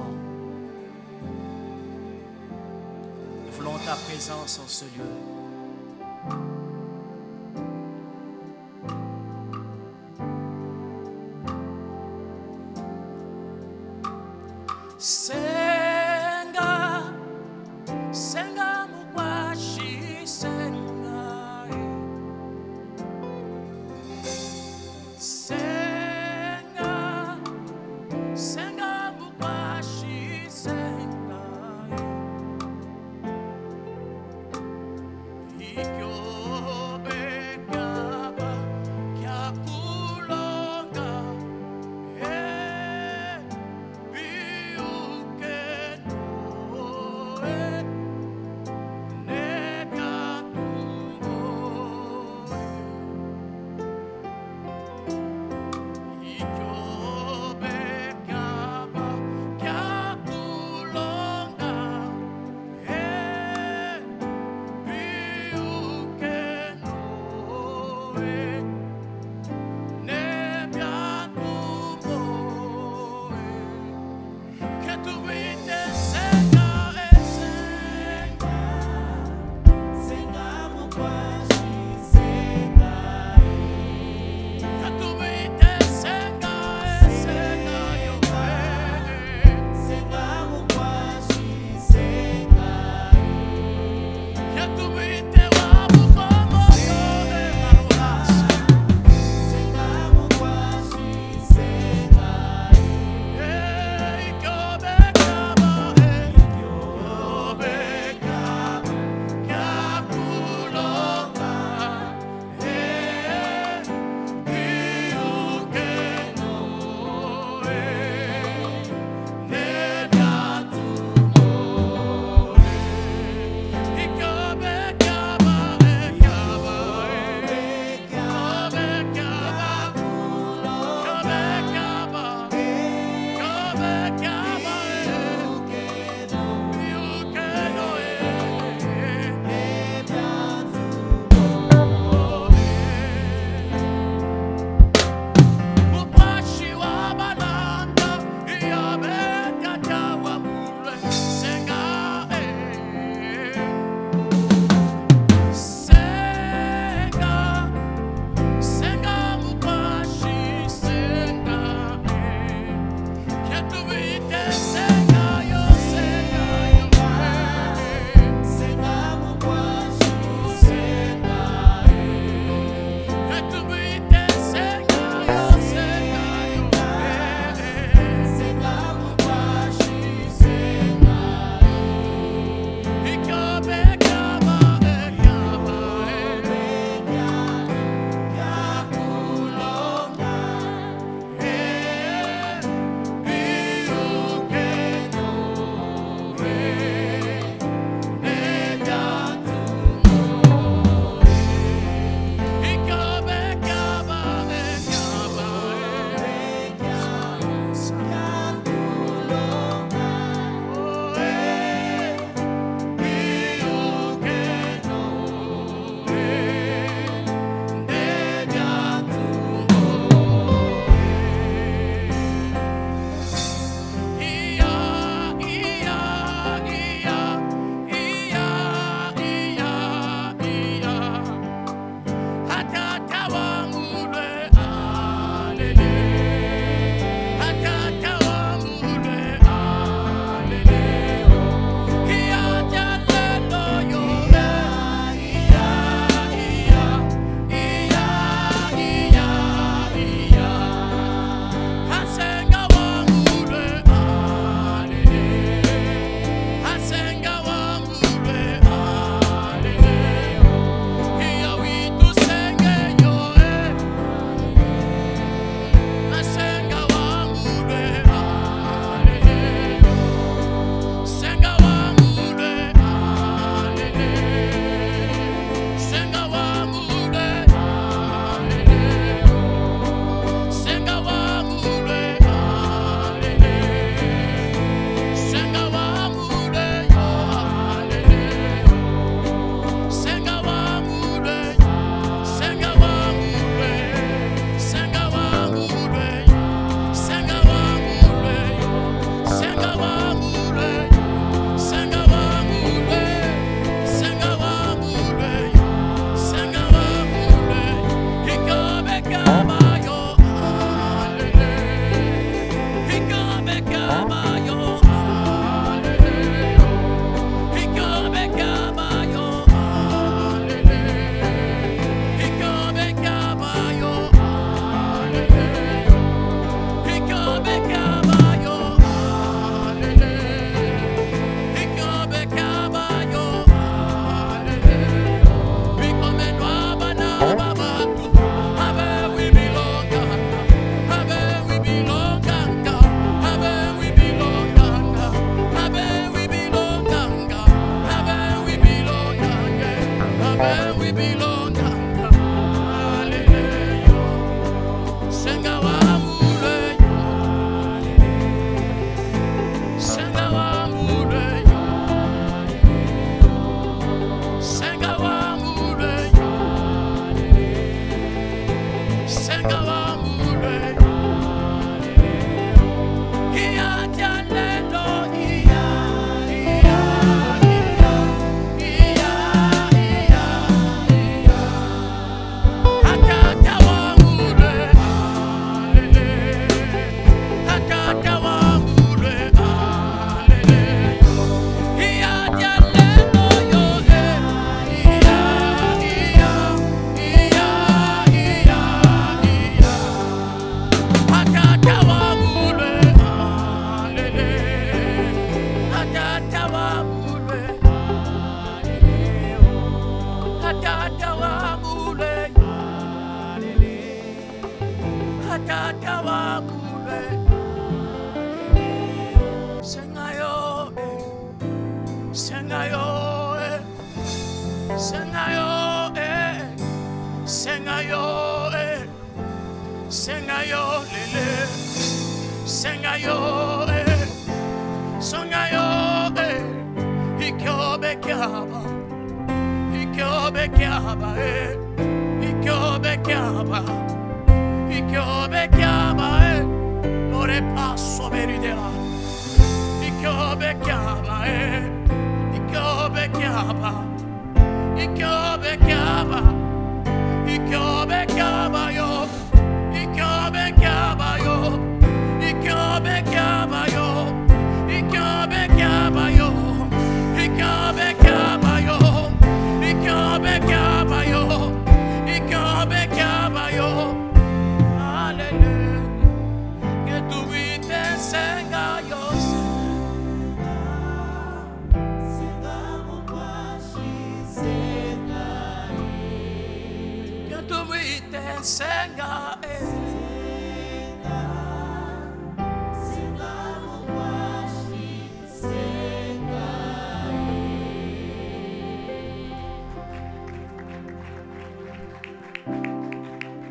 Nous voulons ta présence en ce lieu. Senga, senga mukwashi, senga, senga, senga mukwashi, senga, ikyo bekaba kya kulonga.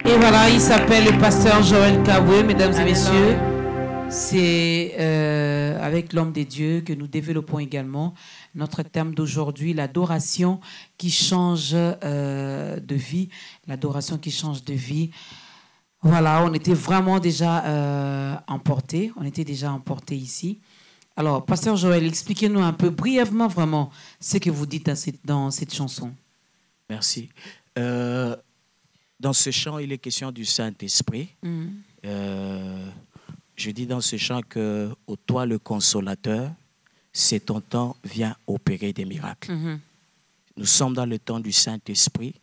Et voilà, il s'appelle le pasteur Joël Kabwe, mesdames et messieurs. C'est avec l'homme des dieux que nous développons également notre thème d'aujourd'hui, l'adoration qui change de vie. L'adoration qui change de vie. Voilà, on était vraiment déjà emportés. On était déjà emportés ici. Alors, pasteur Joël, expliquez-nous un peu brièvement vraiment ce que vous dites dans cette chanson. Merci. Dans ce chant, il est question du Saint-Esprit. Je dis dans ce chant que « Ô toi le consolateur, c'est ton temps, viens opérer des miracles. Nous sommes dans le temps du Saint-Esprit.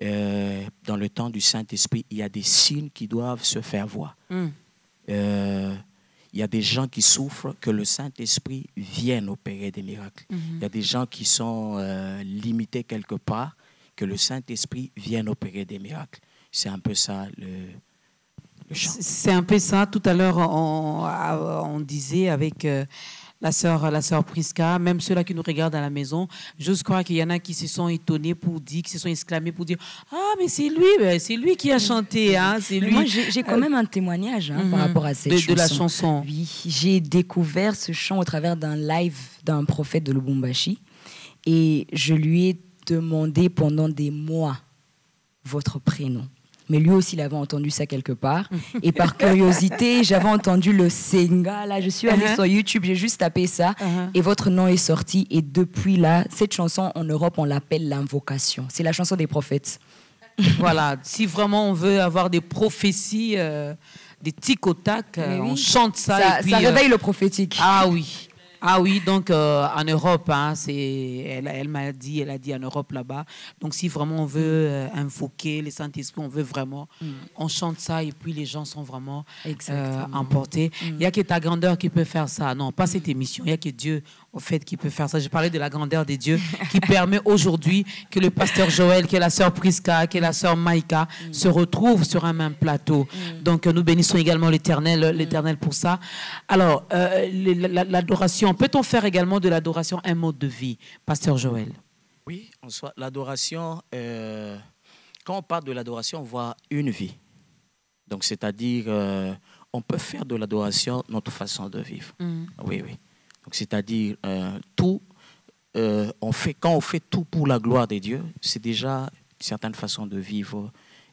Dans le temps du Saint-Esprit, il y a des signes qui doivent se faire voir. Il y a des gens qui souffrent, que le Saint-Esprit vienne opérer des miracles. Il y a des gens qui sont limités quelque part, que le Saint-Esprit vienne opérer des miracles. C'est un peu ça le chant. C'est un peu ça. Tout à l'heure, on disait avec la sœur Prisca, même ceux-là qui nous regardent à la maison, je crois qu'il y en a qui se sont étonnés qui se sont exclamés pour dire « Ah, mais c'est lui qui a chanté. Hein, c'est lui. » Moi, j'ai quand même un témoignage par rapport à cette chanson. De la chanson. Oui, j'ai découvert ce chant au travers d'un live d'un prophète de Lubumbashi et je lui ai demandé pendant des mois votre prénom. Mais lui aussi, il avait entendu ça quelque part. Et par curiosité, j'avais entendu le Senga. Là, je suis allée sur YouTube, j'ai juste tapé ça. Et votre nom est sorti. Et depuis là, cette chanson, en Europe, on l'appelle l'invocation. C'est la chanson des prophètes. Voilà. Si vraiment on veut avoir des prophéties, des tic au tac, on chante ça. Et puis, ça réveille le prophétique. Ah oui. Ah oui, donc en Europe, hein, elle m'a dit, elle a dit en Europe là-bas. Donc si vraiment on veut invoquer les Saint-Esprit, on veut vraiment, on chante ça et puis les gens sont vraiment emportés. Il n'y a que ta grandeur qui peut faire ça. Non, pas cette émission. Il n'y a que Dieu, au fait, qui peut faire ça. J'ai parlé de la grandeur de Dieu qui permet aujourd'hui que le pasteur Joël, que la sœur Prisca, que la sœur Maïka se retrouvent sur un même plateau. Donc nous bénissons également l'Éternel pour ça. Alors, l'adoration, peut-on faire également de l'adoration un mode de vie, pasteur Joël? Oui, en soi, l'adoration, quand on parle de l'adoration, on voit une vie. Donc, c'est-à-dire, on peut faire de l'adoration notre façon de vivre. Oui, oui. Donc, c'est-à-dire, quand on fait tout pour la gloire de Dieu, c'est déjà une certaine façon de vivre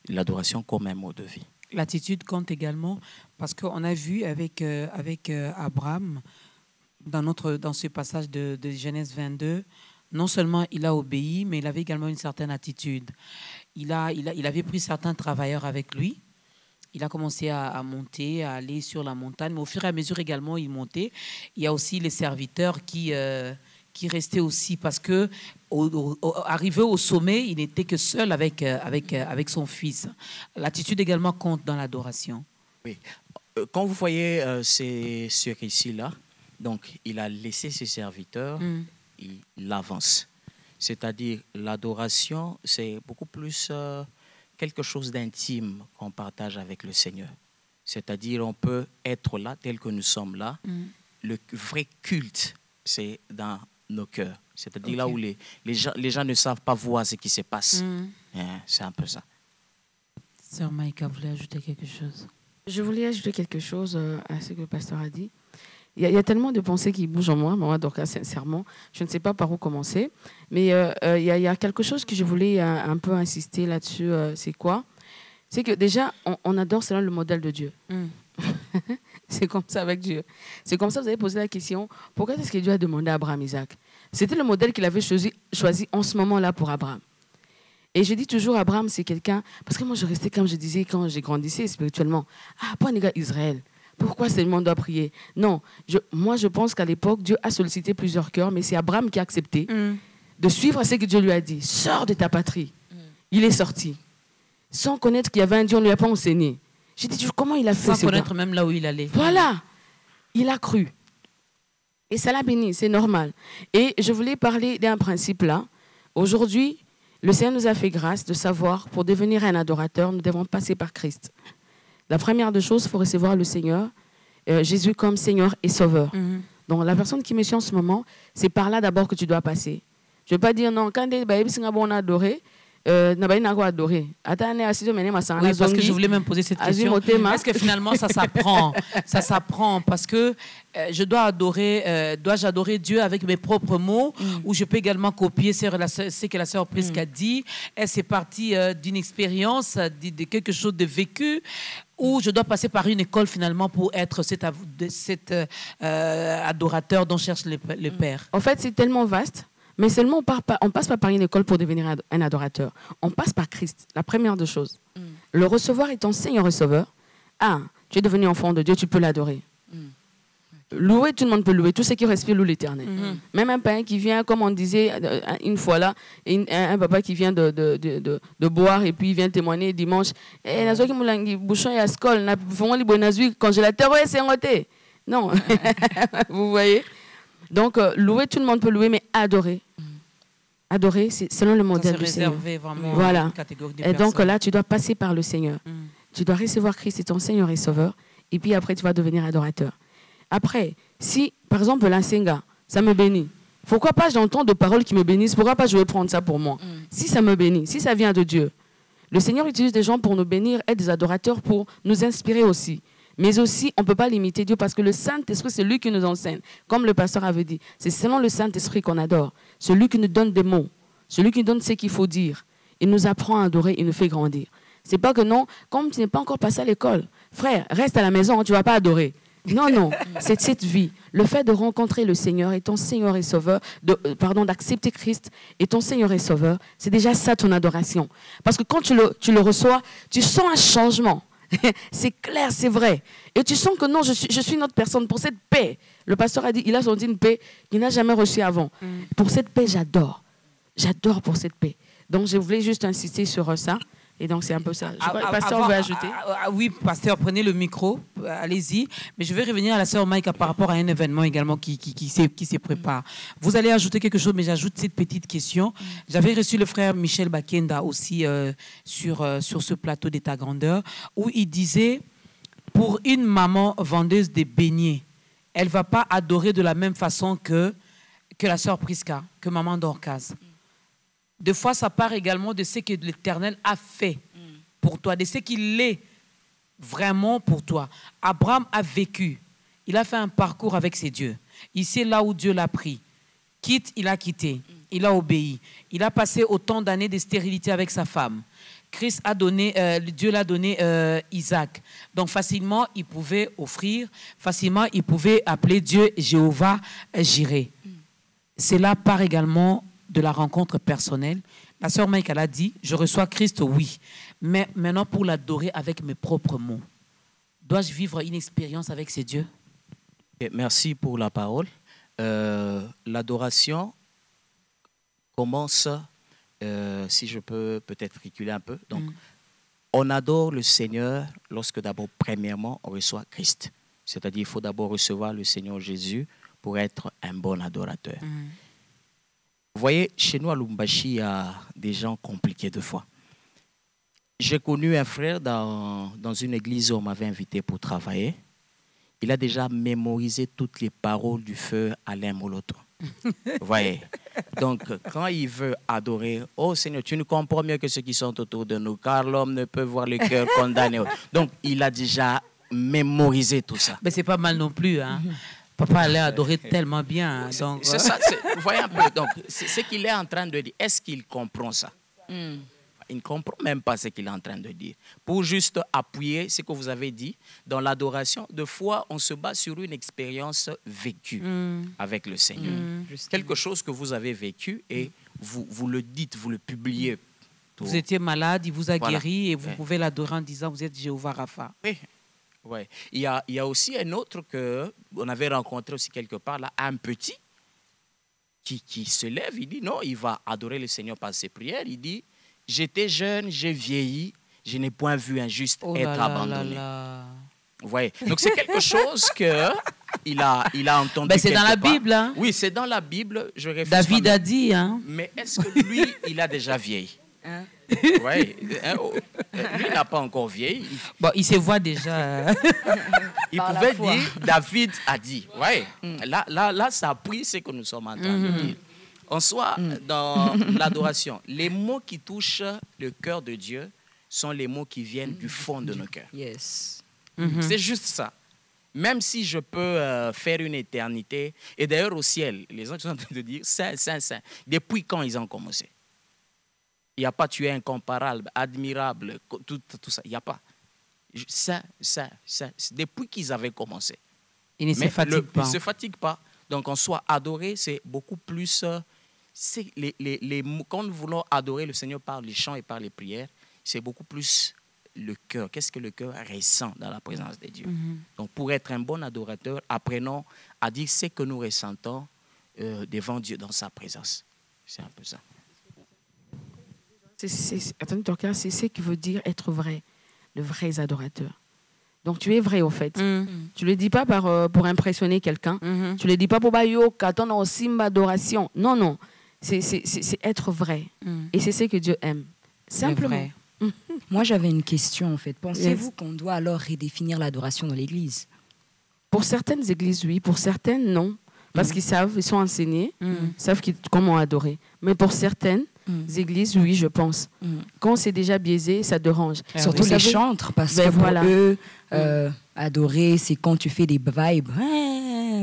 l'adoration comme un mode de vie. L'attitude compte également parce qu'on a vu avec Abraham, dans ce passage de Genèse 22, non seulement il a obéi, mais il avait également une certaine attitude. Il avait pris certains travailleurs avec lui. Il a commencé à monter, à aller sur la montagne, mais au fur et à mesure également, il montait. Il y a aussi les serviteurs qui restaient aussi, parce que arrivé au sommet, il n'était que seul avec son fils. L'attitude également compte dans l'adoration. Oui. Quand vous voyez ce récit-là, donc il a laissé ses serviteurs, il avance. C'est-à-dire l'adoration, c'est beaucoup plus quelque chose d'intime qu'on partage avec le Seigneur. C'est-à-dire on peut être là tel que nous sommes là. Le vrai culte, c'est dans nos cœurs. C'est-à-dire là où les gens ne savent pas voir ce qui se passe. C'est un peu ça. Sœur Maïka, vous voulez ajouter quelque chose? Je voulais ajouter quelque chose à ce que le pasteur a dit. Il y a tellement de pensées qui bougent en moi, donc sincèrement, je ne sais pas par où commencer. Mais il y a quelque chose que je voulais un peu insister là-dessus. C'est quoi? C'est que déjà, on adore selon le modèle de Dieu. C'est comme ça avec Dieu. C'est comme ça, vous avez posé la question, pourquoi est-ce que Dieu a demandé à Abraham Isaac? C'était le modèle qu'il avait choisi en ce moment-là pour Abraham. Et je dis toujours, Abraham, c'est quelqu'un... Parce que moi, je restais, comme je disais, quand j'ai grandissé spirituellement, pas un gars Israël. Pourquoi seulement on doit prier? Non, moi je pense qu'à l'époque, Dieu a sollicité plusieurs cœurs, mais c'est Abraham qui a accepté de suivre ce que Dieu lui a dit. Sors de ta patrie. Il est sorti. Sans connaître qu'il y avait un Dieu, on ne lui a pas enseigné. J'ai dit, comment il a fait? Sans connaître même là où il allait. Voilà. Il a cru. Et ça l'a béni, c'est normal. Et je voulais parler d'un principe là. Aujourd'hui, le Seigneur nous a fait grâce de savoir, pour devenir un adorateur, nous devons passer par Christ. La première des choses, il faut recevoir le Seigneur, Jésus comme Seigneur et Sauveur. Donc la personne qui me suit en ce moment, c'est par là d'abord que tu dois passer. Je ne vais pas dire non, quand on a adoré, oui, parce que je voulais même poser cette question. Est-ce que finalement ça s'apprend? Ça s'apprend parce que dois-je adorer Dieu avec mes propres mots ou je peux également copier ce que la sœur Prisca a dit? Est-ce c'est parti d'une expérience, de quelque chose de vécu? Ou je dois passer par une école finalement pour être cet adorateur dont cherche le Père? En fait, c'est tellement vaste. Mais seulement on passe pas par une école pour devenir un adorateur. On passe par Christ, la première des choses. Le recevoir étant Seigneur et Sauveur. Tu es devenu enfant de Dieu, tu peux l'adorer. Louer, tout le monde peut louer. Tout ce qui respire loue l'Éternel. Même un païen qui vient, comme on disait une fois là, un papa qui vient de boire et puis il vient témoigner dimanche. Non, vous voyez. Donc, louer, tout le monde peut louer, mais adorer. Adorer, c'est selon le modèle du Seigneur. Voilà. Et donc là, tu dois passer par le Seigneur. Tu dois recevoir Christ et ton Seigneur et Sauveur. Et puis après, tu vas devenir adorateur. Après, si, par exemple, l'ensenga, ça me bénit. Pourquoi pas j'entends de paroles qui me bénissent? Pourquoi pas je vais prendre ça pour moi? Si ça me bénit, si ça vient de Dieu. Le Seigneur utilise des gens pour nous bénir, être des adorateurs pour nous inspirer aussi. Mais aussi, on ne peut pas limiter Dieu parce que le Saint-Esprit, c'est lui qui nous enseigne. Comme le pasteur avait dit, c'est seulement le Saint-Esprit qu'on adore. Celui qui nous donne des mots, celui qui nous donne ce qu'il faut dire. Il nous apprend à adorer, il nous fait grandir. C'est pas que non, comme tu n'es pas encore passé à l'école, frère, reste à la maison, tu ne vas pas adorer. Non, non, c'est cette vie. Le fait de rencontrer le Seigneur et ton Seigneur et Sauveur, d'accepter Christ et ton Seigneur et Sauveur, c'est déjà ça ton adoration. Parce que quand tu le reçois, tu sens un changement. C'est clair, c'est vrai. Et tu sens que non, je suis une autre personne. Pour cette paix, le pasteur a dit, il a senti une paix qu'il n'a jamais reçue avant. Pour cette paix, j'adore. J'adore pour cette paix. Donc, je voulais juste insister sur ça. Et donc, c'est un peu ça. Je crois que le pasteur veut ajouter. Oui, pasteur, prenez le micro. Allez-y. Mais je vais revenir à la sœur Maïka par rapport à un événement également qui se prépare. Vous allez ajouter quelque chose, mais j'ajoute cette petite question. J'avais reçu le frère Michel Bakenda aussi sur ce plateau d'État Grandeur, où il disait, pour une maman vendeuse de beignets, elle ne va pas adorer de la même façon que la sœur Prisca, que maman Dorcas. Des fois, ça part également de ce que l'Éternel a fait pour toi, de ce qu'il est vraiment pour toi. Abraham a vécu. Il a fait un parcours avec ses dieux. Il sait là où Dieu l'a pris. Quitte, il a quitté. Il a obéi. Il a passé autant d'années de stérilité avec sa femme. Christ a donné, Dieu l'a donné Isaac. Donc facilement, il pouvait offrir, facilement, il pouvait appeler Dieu Jéhovah Jireh. Cela part également de la rencontre personnelle. La sœur Michael a dit, je reçois Christ, oui, mais maintenant pour l'adorer avec mes propres mots. Dois-je vivre une expérience avec ces dieux? Merci pour la parole. L'adoration commence, si je peux peut-être reculer un peu. Donc, on adore le Seigneur lorsque d'abord, premièrement, on reçoit Christ. C'est-à-dire, il faut d'abord recevoir le Seigneur Jésus pour être un bon adorateur. Vous voyez, chez nous à Lubumbashi, il y a des gens compliqués de foi. J'ai connu un frère dans une église où on m'avait invité pour travailler. Il a déjà mémorisé toutes les paroles du feu Alain Moloto. Vous voyez? Donc, quand il veut adorer, oh Seigneur, tu nous comprends mieux que ceux qui sont autour de nous, car l'homme ne peut voir le cœur condamné. Donc, il a déjà mémorisé tout ça. Mais c'est pas mal non plus, hein? Papa allait adorer tellement bien. Donc... C'est ça, vous voyez un peu. Donc, c'est ce qu'il est en train de dire. Est-ce qu'il comprend ça? Il ne comprend même pas ce qu'il est en train de dire. Pour juste appuyer ce que vous avez dit, dans l'adoration, de fois, on se base sur une expérience vécue avec le Seigneur. Quelque chose que vous avez vécu et vous le dites, vous le publiez. Vous étiez malade, il vous a guéri et vous pouvez l'adorer en disant vous êtes Jéhovah Rapha. Oui. Ouais. Il y a aussi un autre qu'on avait rencontré aussi quelque part, là, un petit qui se lève, il dit non, il va adorer le Seigneur par ses prières. Il dit, j'étais jeune, j'ai vieilli, je n'ai point vu un juste être abandonné. Vous voyez? Donc c'est quelque chose qu'il a entendu. Ben, c'est dans la Bible. Hein? Oui, c'est dans la Bible. Je refuse David a dit. Hein? Mais est-ce que lui, il a déjà vieilli? Oui, lui n'a pas encore vieilli. Bon, il se voit déjà. Il pouvait dire, David a dit. Ouais. Là, ça appuie ce que nous sommes en train de dire. En soi, dans l'adoration, les mots qui touchent le cœur de Dieu sont les mots qui viennent du fond de nos cœurs. Yes. C'est juste ça. Même si je peux faire une éternité, et d'ailleurs au ciel, les gens sont en train de dire, Saint, Saint, Saint. Depuis quand ils ont commencé? Il n'y a pas, tu es incomparable, admirable, tout ça. Il n'y a pas. Ça. Depuis qu'ils avaient commencé. Ils ne se fatiguent pas. Ils ne se fatiguent pas. Donc, en soi, adorer, c'est beaucoup plus... quand nous voulons adorer le Seigneur par les chants et par les prières, c'est beaucoup plus le cœur. Qu'est-ce que le cœur ressent dans la présence de Dieu? Donc, pour être un bon adorateur, apprenons à dire ce que nous ressentons devant Dieu dans sa présence. C'est un peu ça. Attendez, ton cœur, c'est ce qui veut dire être vrai, de vrais adorateurs. Donc tu es vrai au fait. Tu ne le dis pas pour impressionner quelqu'un. Tu ne le dis pas pour bayo, qu'attendre aussi ma adoration. Non, non. C'est être vrai. Et c'est ce que Dieu aime. Simplement. Moi, j'avais une question en fait. Pensez-vous qu'on doit alors redéfinir l'adoration dans l'Église? Pour certaines églises, oui. Pour certaines, non. Parce qu'ils savent, ils sont enseignés, savent comment adorer. Mais pour certaines églises, oui, je pense. Quand c'est déjà biaisé, ça dérange. Surtout les chantres, parce que pour eux, adorer, c'est quand tu fais des vibes.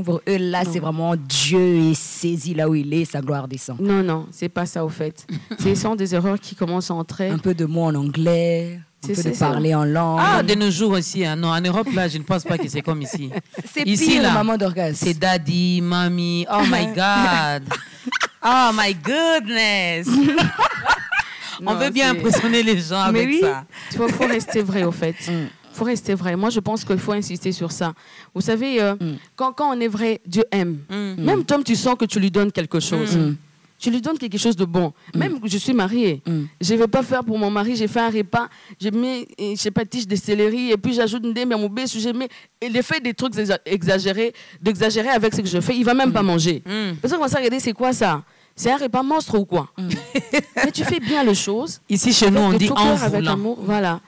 Pour eux, là, c'est vraiment Dieu est saisi là où il est, sa gloire descend. Non, non, c'est pas ça au fait. Ce sont des erreurs qui commencent à entrer. Un peu de mots en anglais, un peu de parler en langue. Ah, de nos jours aussi. Hein. Non, en Europe, là, je ne pense pas que c'est comme ici. C'est ici, là, maman d'orgasme. C'est daddy, mamie. Oh my God. Oh my goodness. Non, on veut bien impressionner les gens avec ça. Il faut rester vrai au fait. Il faut rester vrai. Moi, je pense qu'il faut insister sur ça. Vous savez, quand on est vrai, Dieu aime. Même toi, tu sens que tu lui donnes quelque chose. Tu lui donnes quelque chose de bon. Même je suis mariée. Je ne vais pas faire pour mon mari, j'ai fait un repas, je mets, je sais pas, tige de céleri, et puis j'ajoute une dème à mon bébé, je mets, et il fait des trucs exagérés, d'exagérer avec ce que je fais, il ne va même pas manger. Parce qu'on va se regarder, c'est quoi ça? C'est un repas monstre ou quoi? Mais tu fais bien les choses. Ici, chez nous, on dit en avec amour. Voilà.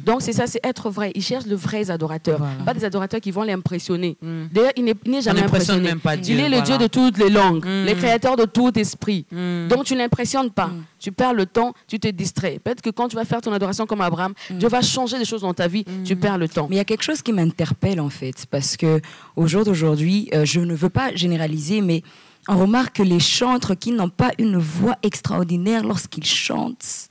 Donc, c'est ça, c'est être vrai. Ils cherchent le vrai adorateur. Voilà. Pas des adorateurs qui vont l'impressionner. D'ailleurs, il n'est jamais impressionné. Même pas Dieu, il est le Dieu de toutes les langues, le créateur de tout esprit. Donc, tu n'impressionnes pas. Tu perds le temps, tu te distrais. Peut-être que quand tu vas faire ton adoration comme Abraham, Dieu va changer des choses dans ta vie, tu perds le temps. Mais il y a quelque chose qui m'interpelle, en fait, parce qu'au jour d'aujourd'hui, je ne veux pas généraliser, mais on remarque que les chantres qui n'ont pas une voix extraordinaire lorsqu'ils chantent,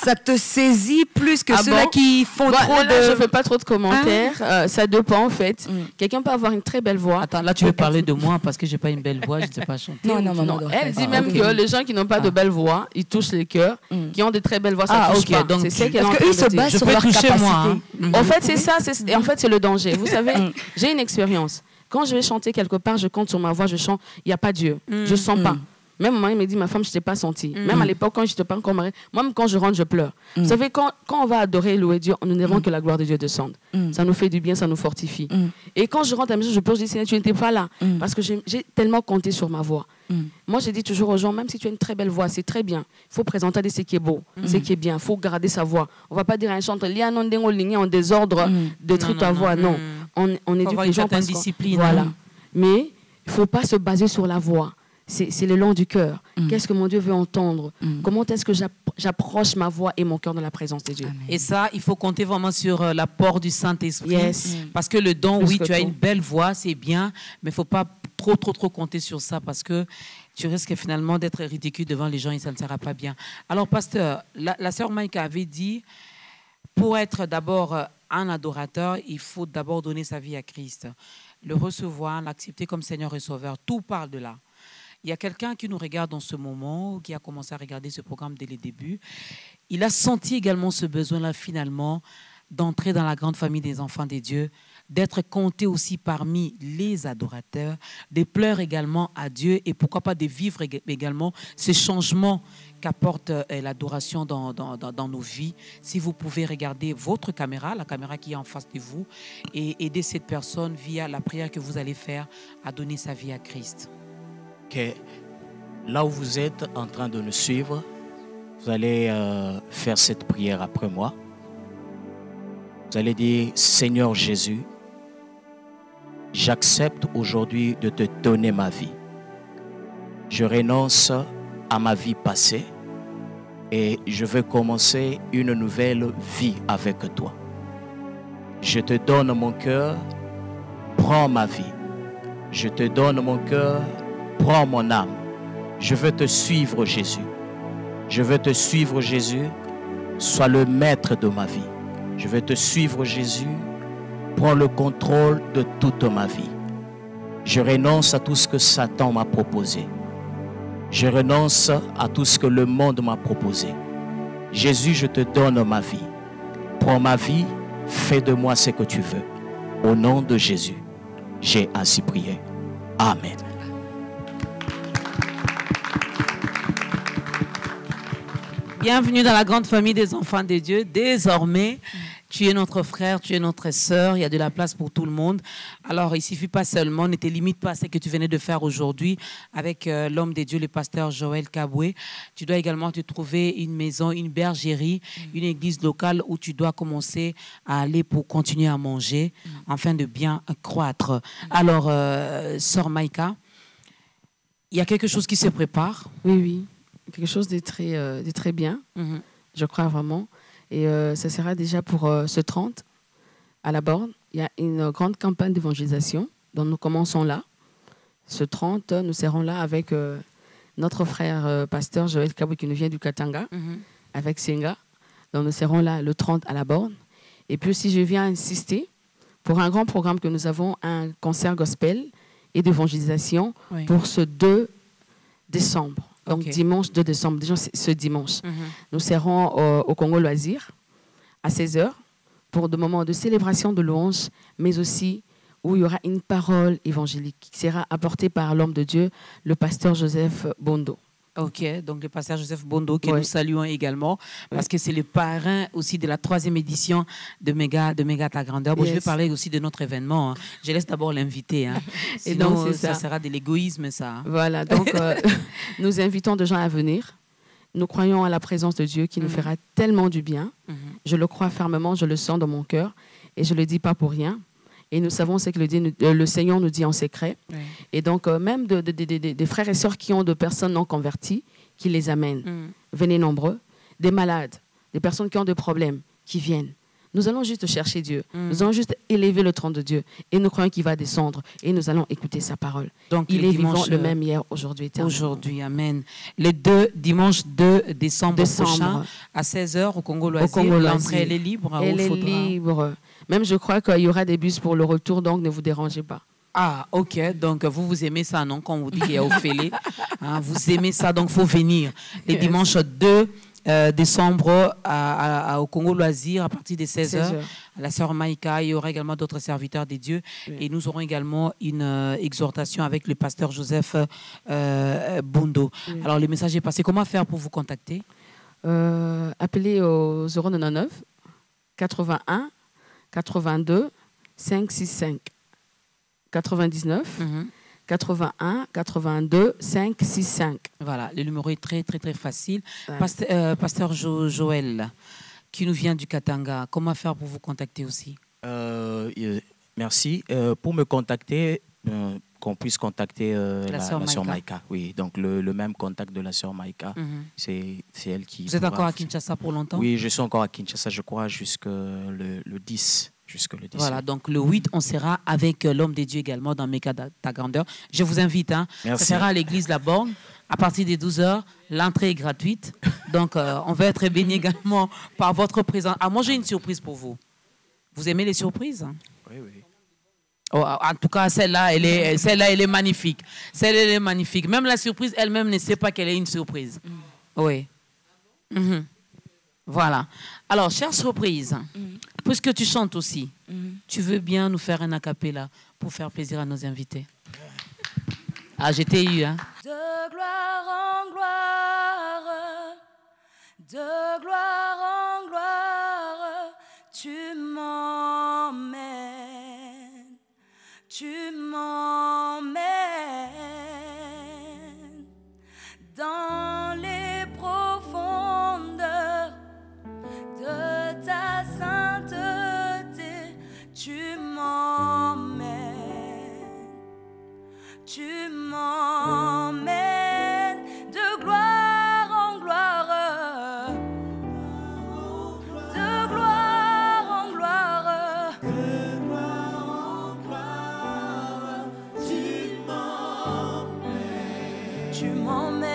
Ça te saisit plus que Ah ceux-là bon? qui font Bon, trop là, de... je ne fais pas trop de commentaires. Ça dépend, en fait. Quelqu'un peut avoir une très belle voix. Attends, là, tu veux parler de moi parce que je n'ai pas une belle voix, je ne sais pas chanter. Non. Elle dit même que les gens qui n'ont pas de belle voix, ils touchent les cœurs. Qui ont de très belles voix, ça touche pas. Donc, c'est ça qu'elle est en parce train qu'eux de se dire. basent Je sur peux leur toucher capacité. moi. En fait, c'est ça. Et en fait, c'est le danger. Vous savez, j'ai une expérience. Quand je vais chanter quelque part, je compte sur ma voix, je chante. Il n'y a pas Dieu. Je sens pas. Même mon mari me dit, ma femme, je ne t'ai pas senti. Même à l'époque, quand je n'étais pas encore mariée, moi, même quand je rentre, je pleure. Vous savez, quand on va adorer et louer Dieu, nous n'aimons que la gloire de Dieu descende. Ça nous fait du bien, ça nous fortifie. Et quand je rentre à la maison, je pleure, je dis, Seigneur, tu n'étais pas là. Parce que j'ai tellement compté sur ma voix. Moi, je dis toujours aux gens, même si tu as une très belle voix, c'est très bien. Il faut présenter ce qui est beau, ce qui est bien. Il faut garder sa voix. On ne va pas dire à un chanteur, il y a un ligné en désordre, détruis ta voix. Non. On éduque les gens parce discipline. Voilà. Mais il ne faut pas se baser sur la voix. C'est le long du cœur. Qu'est-ce que mon Dieu veut entendre? Comment est-ce que j'approche ma voix et mon cœur dans la présence de Dieu? Amen. Et ça, il faut compter vraiment sur l'apport du Saint-Esprit. Yes. Parce que le don, Plus oui, que tu as tout. une belle voix, c'est bien, mais il ne faut pas trop compter sur ça parce que tu risques finalement d'être ridicule devant les gens et ça ne sera pas bien. Alors, pasteur, la sœur Maïka avait dit, pour être d'abord un adorateur, il faut d'abord donner sa vie à Christ. Le recevoir, l'accepter comme Seigneur et Sauveur, tout parle de là. Il y a quelqu'un qui nous regarde en ce moment, qui a commencé à regarder ce programme dès le début. Il a senti également ce besoin-là, finalement, d'entrer dans la grande famille des enfants des dieux, d'être compté aussi parmi les adorateurs, de pleurer également à Dieu et pourquoi pas de vivre également ces changements qu'apporte l'adoration dans nos vies. Si vous pouvez regarder votre caméra, la caméra qui est en face de vous, et aider cette personne via la prière que vous allez faire à donner sa vie à Christ. Okay. Là où vous êtes en train de nous suivre, vous allez faire cette prière après moi. Vous allez dire, Seigneur Jésus, j'accepte aujourd'hui de te donner ma vie. Je renonce à ma vie passée et je veux commencer une nouvelle vie avec toi. Je te donne mon cœur, prends ma vie. Je te donne mon cœur, prends mon âme. Je veux te suivre, Jésus. Je veux te suivre, Jésus. Sois le maître de ma vie. Je veux te suivre, Jésus. Prends le contrôle de toute ma vie. Je renonce à tout ce que Satan m'a proposé. Je renonce à tout ce que le monde m'a proposé. Jésus, je te donne ma vie. Prends ma vie, fais de moi ce que tu veux. Au nom de Jésus, j'ai ainsi prié. Amen. Bienvenue dans la grande famille des enfants de Dieu. Désormais, tu es notre frère, tu es notre sœur. Il y a de la place pour tout le monde. Alors, il ne suffit pas seulement, ne te limite pas à ce que tu venais de faire aujourd'hui avec l'homme de Dieu, le pasteur Joël Kaboué. Tu dois également te trouver une maison, une bergerie, une église locale où tu dois commencer à aller pour continuer à manger afin de bien croître. Alors, sœur Maïka, il y a quelque chose qui se prépare. Oui. Quelque chose de très bien, je crois vraiment. Et ça sera déjà pour ce 30 à la borne. Il y a une grande campagne d'évangélisation dont nous commençons là. Ce 30, nous serons là avec notre frère pasteur Joël Kaboué qui nous vient du Katanga, avec Senga. Donc nous serons là le 30 à la borne. Et puis si je viens insister pour un grand programme que nous avons, un concert gospel et d'évangélisation pour ce 2 décembre. Donc, dimanche 2 décembre, déjà ce dimanche, nous serons au Congo Loisir à 16h pour des moments de célébration de louange, mais aussi où il y aura une parole évangélique qui sera apportée par l'homme de Dieu, le pasteur Joseph Bondo. Ok, donc le pasteur Joseph Bondo, que nous saluons également, parce que c'est le parrain aussi de la 3e édition de Méga ta grandeur. Bon, je vais parler aussi de notre événement. Hein. Je laisse d'abord l'inviter. Hein. Et donc, ça sera de l'égoïsme, ça. Voilà, donc nous invitons des gens à venir. Nous croyons à la présence de Dieu qui nous fera tellement du bien. Je le crois fermement, je le sens dans mon cœur et je ne le dis pas pour rien. Et nous savons ce que le Seigneur nous dit en secret. Et donc, même des frères et sœurs qui ont de personnes non converties, qui les amènent. Venez nombreux. Des malades, des personnes qui ont des problèmes, qui viennent. Nous allons juste chercher Dieu. Nous allons juste élever le trône de Dieu. Et nous croyons qu'il va descendre. Et nous allons écouter sa parole. Donc, il est vivant le même hier, aujourd'hui, éternellement. Aujourd'hui, amen. Le dimanche 2 décembre prochain, à 16h au Congo Loisir. L'entrée, elle est libre. Elle est libre. Même je crois qu'il y aura des bus pour le retour, donc ne vous dérangez pas. Ah, ok. Donc, vous aimez ça, non? Quand on vous dit qu'il y a Ophélie, hein, vous aimez ça, donc il faut venir. Les dimanches 2 décembre au Congo Loisir, à partir de 16h, à la sœur Maïka. Il y aura également d'autres serviteurs des dieux. Oui. Et nous aurons également une exhortation avec le pasteur Joseph Bundo. Oui. Alors, le message est passé. Comment faire pour vous contacter? Appelez au 099 81 82 565 99 81 82 565. Voilà, le numéro est très très très facile. Pasteur Joël, qui nous vient du Katanga, comment faire pour vous contacter aussi? Merci. Pour me contacter, qu'on puisse contacter la sœur Maïka. Oui, donc le même contact de la sœur Maïka, c'est elle qui... Vous êtes encore à Kinshasa pour longtemps? Oui, je suis encore à Kinshasa, je crois, jusqu'au le 10. Voilà, donc le 8, on sera avec l'homme de Dieu également dans Méca ta grandeur. Je vous invite, hein. Ça sera à l'église La Borne à partir des 12h. L'entrée est gratuite. Donc, on va être bénis également par votre présence. Ah, moi, j'ai une surprise pour vous. Vous aimez les surprises? Oui, oui. Oh, en tout cas, celle-là, elle est magnifique. Celle-là, elle est magnifique. Même la surprise elle-même ne sait pas qu'elle est une surprise. Oui. Voilà. Alors, chère surprise, puisque tu chantes aussi, tu veux bien nous faire un acapella pour faire plaisir à nos invités? Ah, j'étais eu, hein? De gloire en gloire, de gloire en gloire, tu m'emmènes, dans les profondeurs de ta sainteté, tu m'emmènes de gloire en gloire, de gloire en gloire, de gloire en gloire, tu m'emmènes.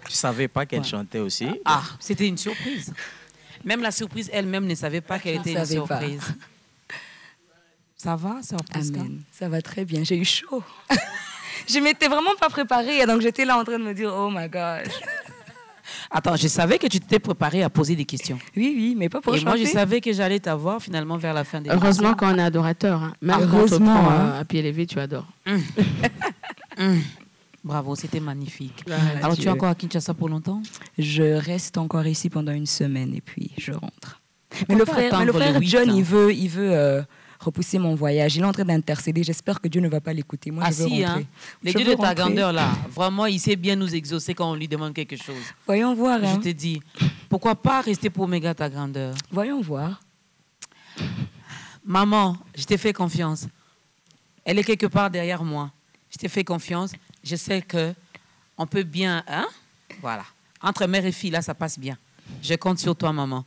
Je ne savais pas qu'elle chantait aussi. Ah, c'était une surprise. Même la surprise elle-même ne savait pas qu'elle était une surprise. Ça va, sœur Prisca? Amen. Ça va très bien. J'ai eu chaud. Je m'étais vraiment pas préparée, donc j'étais là en train de me dire, oh my gosh. Attends, je savais que tu t'étais préparée à poser des questions. Oui, mais pas pour Et chanter. moi, je savais que j'allais t'avoir finalement vers la fin des Heureusement qu'on est adorateur. Hein. Même quand on te prend à pied levé, tu adores. Bravo, c'était magnifique. Ah, Alors, tu es encore à Kinshasa pour longtemps? Je reste encore ici pendant une semaine et puis je rentre. Pourquoi Mais le pas frère attendre le John, 8, il veut repousser mon voyage. Il est en train d'intercéder. J'espère que Dieu ne va pas l'écouter. Moi, Ah je veux si, rentrer. hein. Le Je Dieu veux de ta rentrer. grandeur, là, vraiment, il sait bien nous exaucer quand on lui demande quelque chose. Voyons voir. Je Hein. te dis, pourquoi pas rester pour Omega ta grandeur? Voyons voir. Maman, je t'ai fait confiance. Elle est quelque part derrière moi. Je t'ai fait confiance. Je sais que on peut bien, hein? Voilà. Entre mère et fille, là, ça passe bien. Je compte sur toi, maman.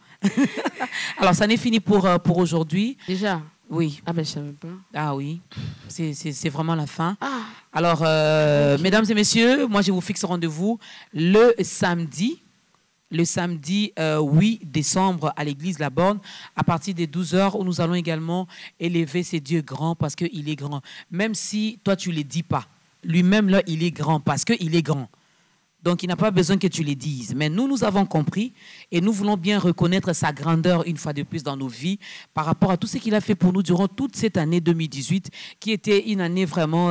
Alors, ça n'est fini pour aujourd'hui. Déjà? Oui. Ah ben, je savais pas. Ah oui, c'est vraiment la fin. Ah. Alors, mesdames et messieurs, moi, je vous fixe rendez-vous le samedi 8 décembre à l'église La Borne, à partir des 12h, où nous allons également élever ces dieux grands parce qu'il est grand. Même si toi, tu ne le dis pas. Lui-même, là, il est grand parce qu'il est grand. Donc, il n'a pas besoin que tu le dises. Mais nous avons compris et nous voulons bien reconnaître sa grandeur une fois de plus dans nos vies par rapport à tout ce qu'il a fait pour nous durant toute cette année 2018, qui était une année vraiment,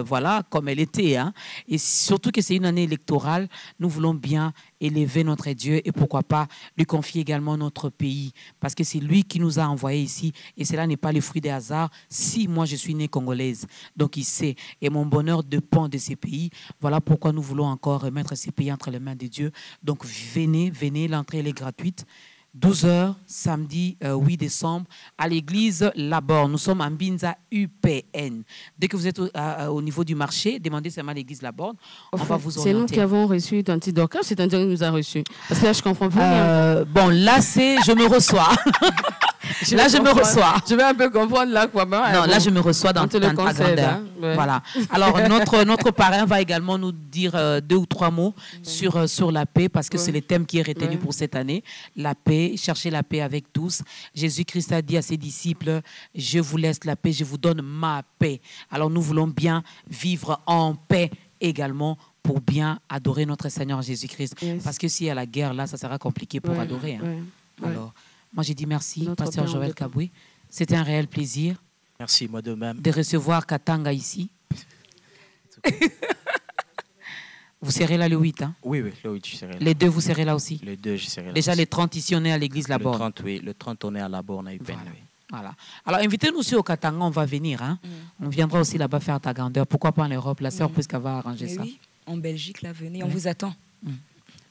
voilà, comme elle était. Hein. Et surtout que c'est une année électorale, nous voulons bien élever notre Dieu et pourquoi pas lui confier également notre pays. Parce que c'est lui qui nous a envoyés ici et cela n'est pas le fruit des hasards. Si moi je suis née congolaise, donc il sait, et mon bonheur dépend de ces pays. Voilà pourquoi nous voulons encore remettre ces pays entre les mains de Dieu. Donc venez, l'entrée elle est gratuite. 12h, samedi 8 décembre, à l'église Labor. Nous sommes en Binza UPN. Dès que vous êtes au niveau du marché, demandez seulement à l'église Labor. On va vous orienter. C'est nous qui avons reçu Tanti Dorcas, c'est Tanti qui nous a reçus. Parce que là, je comprends plus rien. Bon, là, je me reçois. Là, je me reçois. Je vais un peu comprendre là quoi. Non, là, je me reçois dans ta grandeur. Hein, ouais. Voilà. Alors, notre parrain va également nous dire 2 ou 3 mots sur la paix, parce que c'est le thème qui est retenu pour cette année. La paix, chercher la paix avec tous. Jésus-Christ a dit à ses disciples, je vous laisse la paix, je vous donne ma paix. Alors, nous voulons bien vivre en paix également pour bien adorer notre Seigneur Jésus-Christ. Yes. Parce que s'il y a la guerre, là, ça sera compliqué pour adorer. Hein. Alors, moi, j'ai dit merci, Pasteur Joël Kaboué. C'était un réel plaisir. Merci, moi de même. De recevoir Katanga ici. Vous serez là le 8, hein? Oui, le 8, je serai là. Les 2, vous serez là aussi? Les 2, je serai là. Déjà, aussi. Les 30 ici, on est à l'église La Borne. Le 30, oui. Le 30, on est à La Borne, à UPN. Voilà. Voilà. Alors, invitez-nous aussi au Katanga, on va venir. Hein? On viendra aussi là-bas faire ta grandeur. Pourquoi pas en Europe? La sœur Prisca va arranger ça. Oui, en Belgique, là, venez, on vous attend.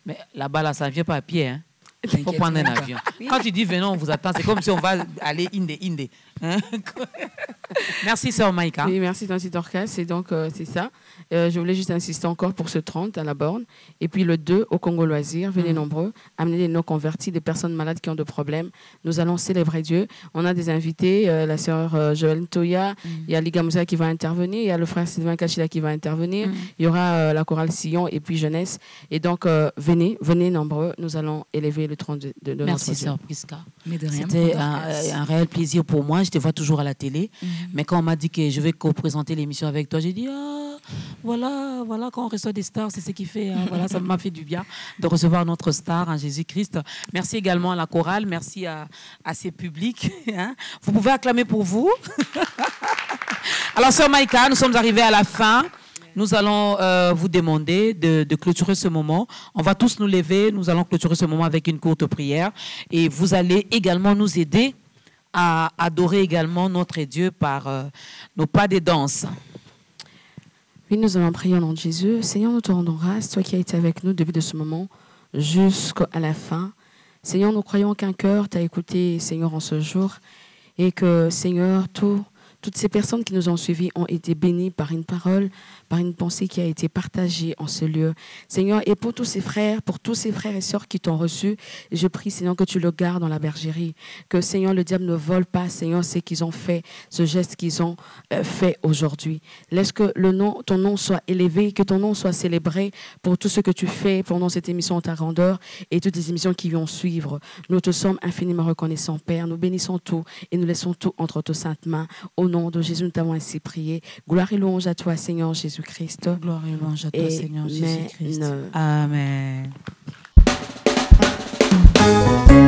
Mais là-bas, là, ça ne vient pas à pied, hein? Il faut prendre un avion. Oui. Quand tu dis venons, on vous attend, c'est comme si on va aller Inde. Hein? Merci, sœur Maïka. Oui, merci, Tanti Dorcas. Et donc, c'est ça. Je voulais juste insister encore pour ce 30 à La Borne. Et puis le 2 au Congo Loisirs. Venez nombreux. Amenez les non-convertis, des personnes malades qui ont des problèmes. Nous allons célébrer Dieu. On a des invités. La sœur Joël Toya. Il y a Liga Moussa qui va intervenir. Il y a le frère Sylvain Kachila qui va intervenir. Il y aura la chorale Sillon et puis Jeunesse. Et donc, venez nombreux. Nous allons élever le 30 de Merci, sœur Prisca. C'était un réel plaisir pour moi. Je te vois toujours à la télé. Mais quand on m'a dit que je vais co-présenter l'émission avec toi, j'ai dit, voilà, quand on reçoit des stars, c'est ce qui fait. Hein, voilà, ça m'a fait du bien de recevoir notre star, hein, Jésus-Christ. Merci également à la chorale. Merci à ces publics. Hein. Vous pouvez acclamer pour vous. Alors, sœur Maïka, nous sommes arrivés à la fin. Nous allons vous demander de clôturer ce moment. On va tous nous lever. Nous allons clôturer ce moment avec une courte prière. Et vous allez également nous aider à adorer également notre Dieu par nos pas de danse. Oui, nous allons prier au nom de Jésus. Seigneur, nous te rendons grâce, toi qui as été avec nous depuis de ce moment jusqu'à la fin. Seigneur, nous croyons qu'un cœur t'a écouté, Seigneur, en ce jour. Et que, Seigneur, toutes ces personnes qui nous ont suivis ont été bénies par une parole, par une pensée qui a été partagée en ce lieu. Seigneur, et pour tous ces frères et sœurs qui t'ont reçu, je prie, Seigneur, que tu le gardes dans la bergerie. Que, Seigneur, le diable ne vole pas, Seigneur, ce qu'ils ont fait, ce geste qu'ils ont fait aujourd'hui. Laisse que ton nom soit élevé, que ton nom soit célébré pour tout ce que tu fais pendant cette émission Ta grandeur et toutes les émissions qui vont suivre. Nous te sommes infiniment reconnaissants, Père. Nous bénissons tout et nous laissons tout entre tes saintes mains. Au nom de Jésus, nous t'avons ainsi prié. Gloire et louange à toi, Seigneur Jésus. Jésus-Christ. Gloire et louange à toi, Seigneur Jésus-Christ. Amen. Amen.